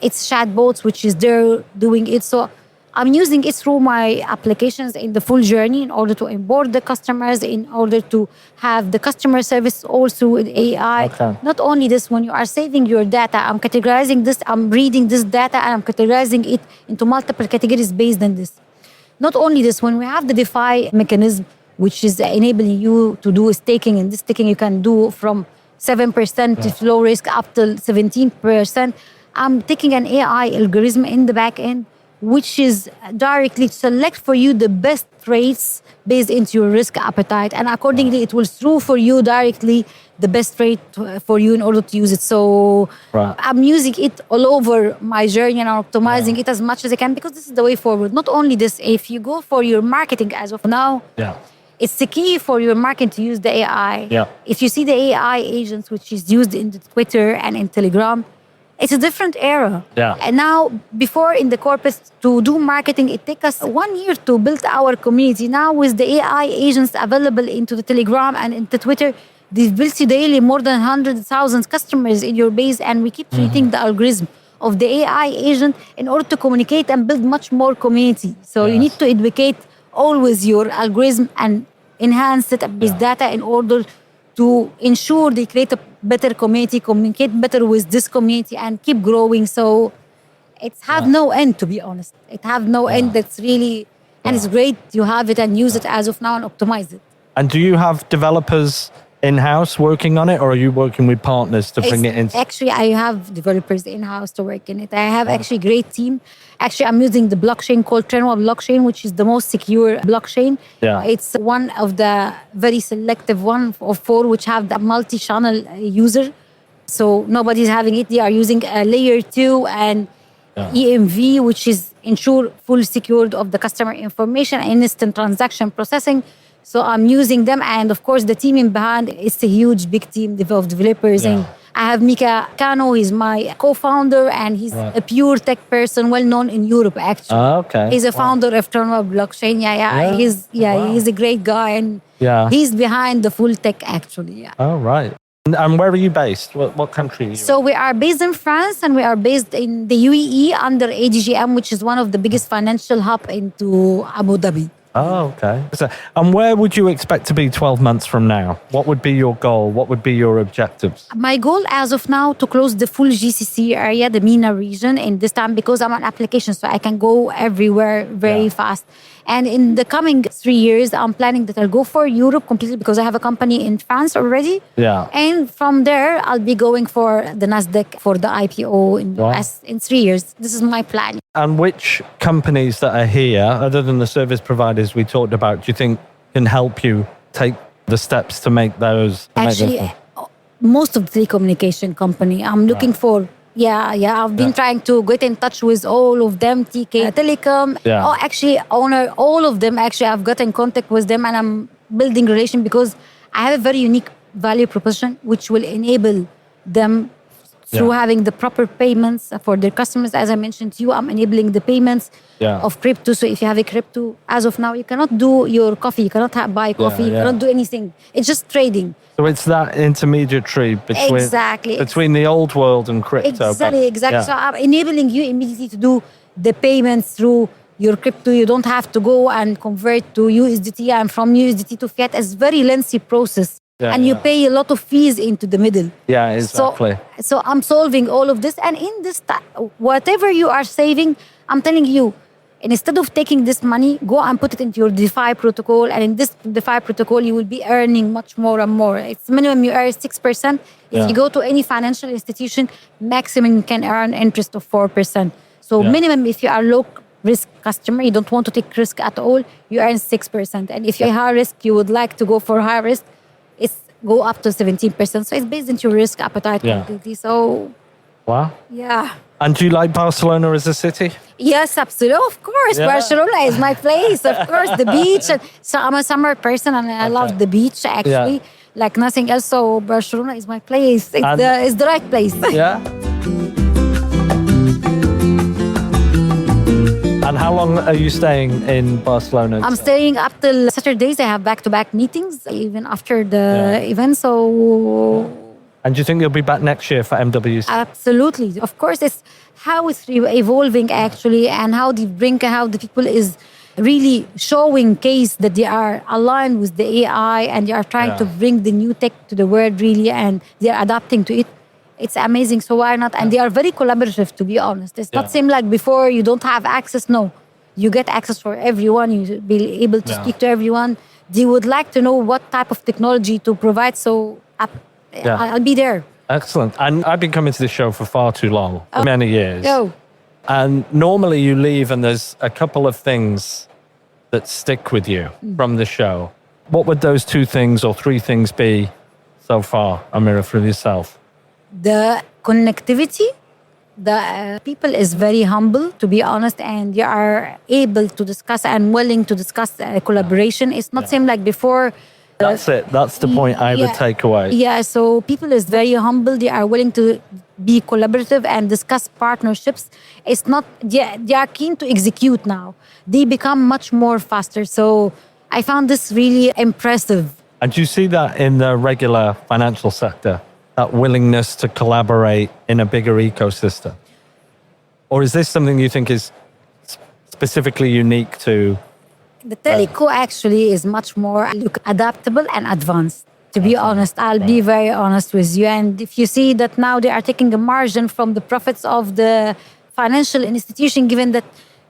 It's chatbots, which is there doing it. So I'm using it through my applications in the full journey in order to onboard the customers, in order to have the customer service also in AI. Okay. Not only this, when you are saving your data, I'm categorizing this, I'm reading this data, and I'm categorizing it into multiple categories based on this. Not only this, when we have the DeFi mechanism, which is enabling you to do staking, and this staking you can do from 7% to low risk up to 17%, I'm taking an AI algorithm in the back end, which is directly select for you the best trades based into your risk appetite. And accordingly, it will throw for you directly the best trade for you in order to use it. So I'm using it all over my journey and I'm optimizing it as much as I can because this is the way forward. Not only this, if you go for your marketing as of now, it's the key for your marketing to use the AI. If you see the AI agents, which is used in the Twitter and in Telegram, it's a different era. And now, before in the corpus to do marketing, it takes us 1 year to build our community. Now, with the AI agents available into the Telegram and into Twitter, they've built you daily more than 100,000 customers in your base, and we keep treating the algorithm of the AI agent in order to communicate and build much more community. So you need to educate always your algorithm and enhance it with data in order to ensure they create a better community, communicate better with this community, and keep growing. So it's have no end, to be honest. It have no end. That's really, and it's great you have it and use it as of now and optimize it. And do you have developers in-house working on it, or are you working with partners to bring it in? Actually, I have developers in-house to work in it. I have actually a great team. Actually, I'm using the blockchain called Trenwa blockchain, which is the most secure blockchain. It's one of the very selective one of 4 which have the multi-channel user. So nobody's having it. They are using a layer 2 and EMV, which is ensure full secured of the customer information and instant transaction processing. So I'm using them, and of course the team in behind, it's a huge, big team of developers. And I have Mika Kano, he's my co-founder, and he's a pure tech person, well known in Europe actually. He's a founder of Trenwa blockchain. He's a great guy, and he's behind the full tech actually. Right. And where are you based? What country are you So we are based in France, and we are based in the UAE under ADGM, which is one of the biggest financial hub into Abu Dhabi. So, and where would you expect to be 12 months from now? What would be your goal? What would be your objectives? My goal as of now to close the full GCC area, the MENA region, in this time because I'm an application, so I can go everywhere very fast. And in the coming 3 years, I'm planning that I'll go for Europe completely because I have a company in France already. And from there, I'll be going for the Nasdaq for the IPO in the US in 3 years. This is my plan. And which companies that are here, other than the service providers we talked about, do you think can help you take the steps to make those? Actually, most of the telecommunication company, I'm looking for. I've been trying to get in touch with all of them, TK Telecom. Owner, all of them. Actually, I've got in contact with them, and I'm building relation because I have a very unique value proposition, which will enable them through having the proper payments for their customers. As I mentioned to you, I'm enabling the payments of crypto. So if you have a crypto, as of now, you cannot do your coffee. You cannot buy coffee. You cannot do anything. It's just trading. So it's that intermediary between the old world and crypto. Exactly. So I'm enabling you immediately to do the payments through your crypto. You don't have to go and convert to USDT, and from USDT to fiat. It's a very lengthy process. And you pay a lot of fees into the middle. Exactly. So I'm solving all of this. And in this whatever you are saving, I'm telling you, instead of taking this money, go and put it into your DeFi protocol. And in this DeFi protocol, you will be earning much more and more. It's minimum you earn 6%. If you go to any financial institution, maximum you can earn interest of 4%. So minimum, if you are low risk customer, you don't want to take risk at all, you earn 6%. And if you're high risk, you would like to go for high risk, it's go up to 17%. So it's based on your risk appetite completely. So, And do you like Barcelona as a city? Yes, absolutely. Of course. Barcelona is my place. Of course, the beach. So I'm a summer person, and I love the beach actually, like nothing else. So Barcelona is my place. It's the right place. And how long are you staying in Barcelona? I'm staying up till Saturdays. I have back-to-back meetings even after the event. So And do you think you'll be back next year for MWC? absolutely, of course, it's how it's evolving actually, and how the people is really showing case that they are aligned with the AI and they are trying to bring the new tech to the world really, and they are adapting to it. It's amazing. So why not? And they are very collaborative, to be honest. It's not same like before. You don't have access. No, you get access for everyone. You be able to speak to everyone. They would like to know what type of technology to provide. So I'll be there. Excellent. And I've been coming to this show for far too long, many years. Oh. And normally you leave and there's a couple of things that stick with you from the show. What would those 2 things or 3 things be so far, Amira, for yourself? The connectivity, the people is very humble, to be honest, and they are able to discuss and willing to discuss collaboration. It's not same like before. That's it. That's the point I would take away. Yeah, so people is very humble. They are willing to be collaborative and discuss partnerships. It's not, they are keen to execute now. They become much more faster. So I found this really impressive. And do you see that in the regular financial sector? That willingness to collaborate in a bigger ecosystem? Or is this something you think is specifically unique to? The teleco actually is much more adaptable and advanced. To be honest, I'll be very honest with you. And if you see that now they are taking a margin from the profits of the financial institution, given that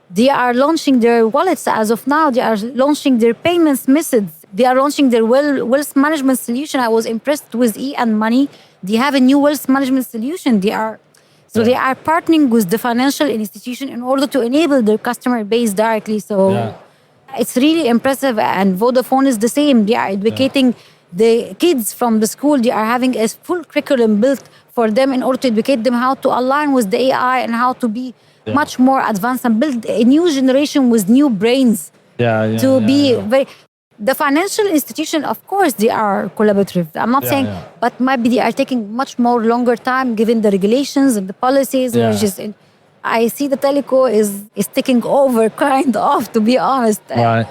they are launching their wallets as of now, they are launching their payments methods, they are launching their wealth management solution. I was impressed with E&Money. They have a new wealth management solution. They are partnering with the financial institution in order to enable their customer base directly. So it's really impressive. And Vodafone is the same. They are educating the kids from the school. They are having a full curriculum built for them in order to educate them how to align with the AI and how to be much more advanced and build a new generation with new brains very. The financial institution, of course, they are collaborative. I'm not saying, but maybe they are taking much more longer time given the regulations and the policies. I see the teleco is taking over kind of, to be honest. Right.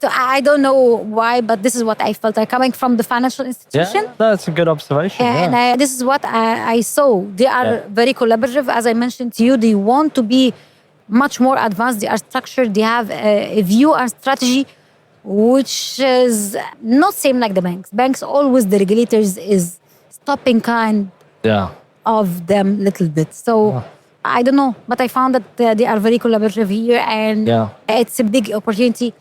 I don't know why, but this is what I felt. Coming from the financial institution. Yeah, that's a good observation. And this is what I saw. They are very collaborative. As I mentioned to you, they want to be much more advanced. They are structured. They have a view and strategy which is not same like the banks. Banks always, the regulators is stopping kind of them little bit. So I don't know, but I found that they are very collaborative here, and it's a big opportunity.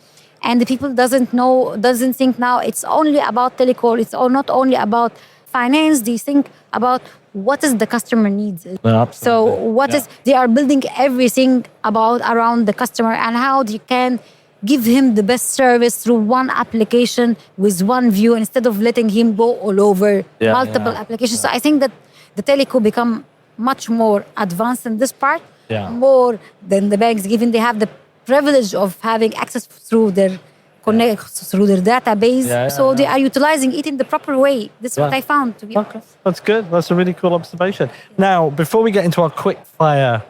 And the people doesn't think now it's only about telecom. It's not only about finance. They think about what is the customer needs. So they are building everything around the customer and how they can give him the best service through one application with one view instead of letting him go all over multiple applications. So I think that the teleco become much more advanced in this part, more than the banks, given they have the privilege of having access through their database. So they are utilizing it in the proper way. This is what I found, to be honest. That's good. That's a really cool observation. Now, before we get into our quick fire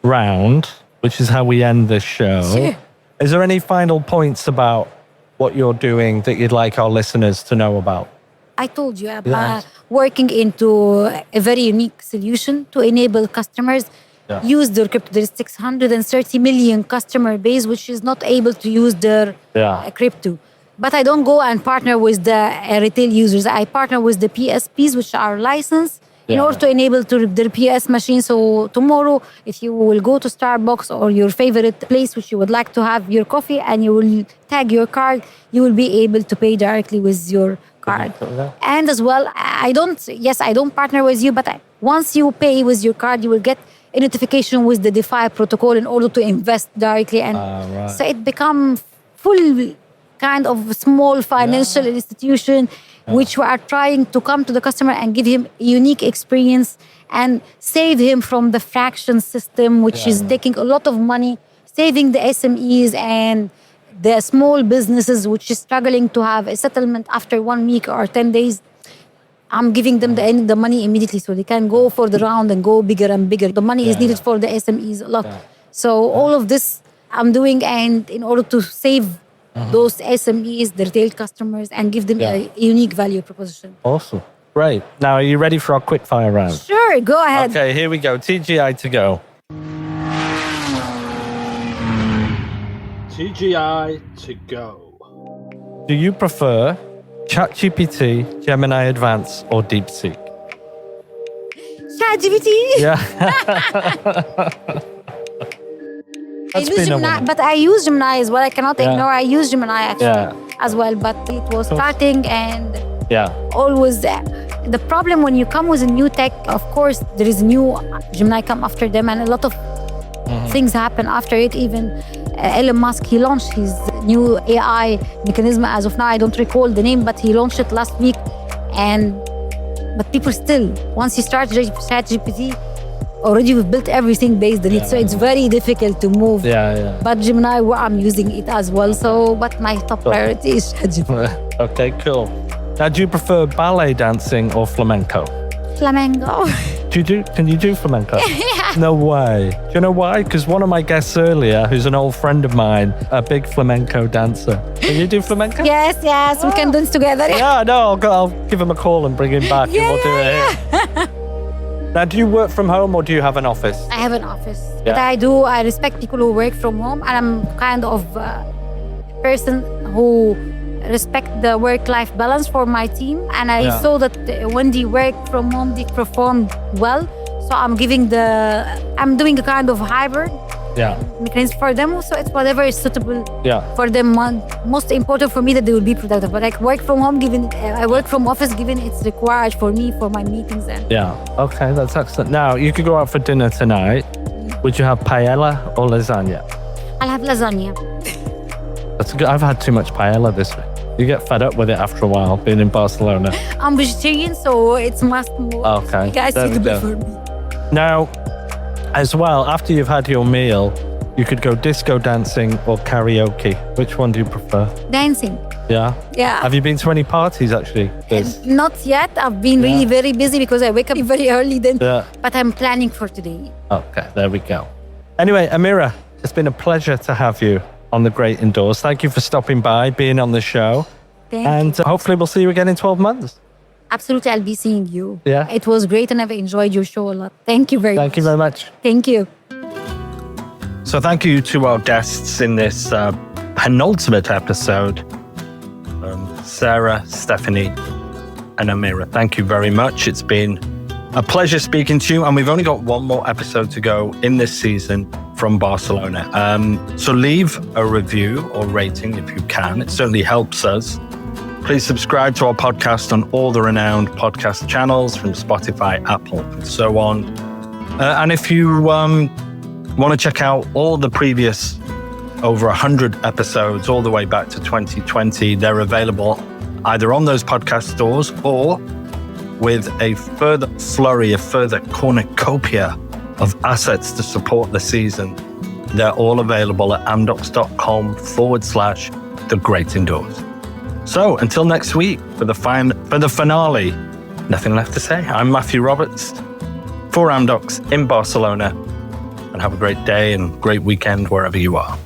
round, which is how we end this show, is there any final points about what you're doing that you'd like our listeners to know about? I told you about working into a very unique solution to enable customers use their crypto. There is 630 million customer base which is not able to use their crypto. But I don't go and partner with the retail users. I partner with the PSPs, which are licensed in order to enable their PS machine. So tomorrow, if you will go to Starbucks or your favorite place which you would like to have your coffee and you will tag your card, you will be able to pay directly with your card. And as well, I don't partner with you, but once you pay with your card, you will get a notification with the DeFi protocol in order to invest directly. And so it becomes full kind of small financial institution which we are trying to come to the customer and give him a unique experience and save him from the fraction system, which is taking a lot of money, saving the SMEs and the small businesses which is struggling to have a settlement after 1 week or 10 days. I'm giving them the money immediately so they can go for the round and go bigger and bigger. The money is needed for the SMEs a lot. So all of this, I'm doing, and in order to save those SMEs, the retail customers, and give them a unique value proposition. Awesome. Great. Now, are you ready for our quick fire round? Sure, go ahead. Okay, here we go. TGI to go. TGI to go. Do you prefer ChatGPT, Gemini Advanced, or DeepSeek? ChatGPT. Yeah. I use Gemini, but I use Gemini as well. I cannot ignore. I use Gemini actually as well. But it was starting and always the problem when you come with a new tech. Of course, there is new Gemini come after them, and a lot of things happen after it. Even Elon Musk, he launched his new AI mechanism. As of now, I don't recall the name, but he launched it last week. But people still, once you start ChatGPT, already we've built everything based on it, so it's very difficult to move. But Gemini, I'm using it as well. But my top priority is ChatGPT. Okay, cool. Now, do you prefer ballet dancing or flamenco? Flamenco. Can you do flamenco? Yeah. No way. Do you know why? Because one of my guests earlier, who's an old friend of mine, a big flamenco dancer. Can you do flamenco? Yes, we can dance together. Yeah, no, I'll give him a call and bring him back, and we'll do it here. Now, do you work from home or do you have an office? I have an office. But I respect people who work from home, and I'm kind of a person who respect the work-life balance for my team. And I saw that when they work from home, they perform well. So I'm doing a kind of hybrid mechanism for them. So it's whatever is suitable for them. Most important for me that they will be productive. But I work from home, I work from office, given it's required for me for my meetings. Okay, that's excellent. Now, you could go out for dinner tonight. Would you have paella or lasagna? I'll have lasagna. That's good. I've had too much paella this week. You get fed up with it after a while, being in Barcelona. I'm vegetarian, so it's must more. Okay. Guys, suitable for me. Now, as well, after you've had your meal, you could go disco dancing or karaoke. Which one do you prefer? Dancing. Yeah? Yeah. Have you been to any parties, actually? Not yet. I've been really very busy because I wake up very early then. Yeah. But I'm planning for today. Okay, there we go. Anyway, Amira, it's been a pleasure to have you on The Great Indoors. Thank you for stopping by, being on the show. Thank you. Hopefully we'll see you again in 12 months. Absolutely, I'll be seeing you. Yeah. It was great and I've enjoyed your show a lot. Thank you very much. Thank you very much. Thank you. So thank you to our guests in this penultimate episode, Sarah, Stephanie, and Amira. Thank you very much. It's been a pleasure speaking to you, and we've only got one more episode to go in this season from Barcelona. So leave a review or rating if you can. It certainly helps us. Please subscribe to our podcast on all the renowned podcast channels from Spotify, Apple, and so on. And if you want to check out all the previous over 100 episodes all the way back to 2020, they're available either on those podcast stores or with a further flurry, a further cornucopia of assets to support the season. They're all available at amdocs.com/The Great Indoors. So until next week for the finale, nothing left to say. I'm Matthew Roberts for Amdocs in Barcelona, and have a great day and great weekend wherever you are.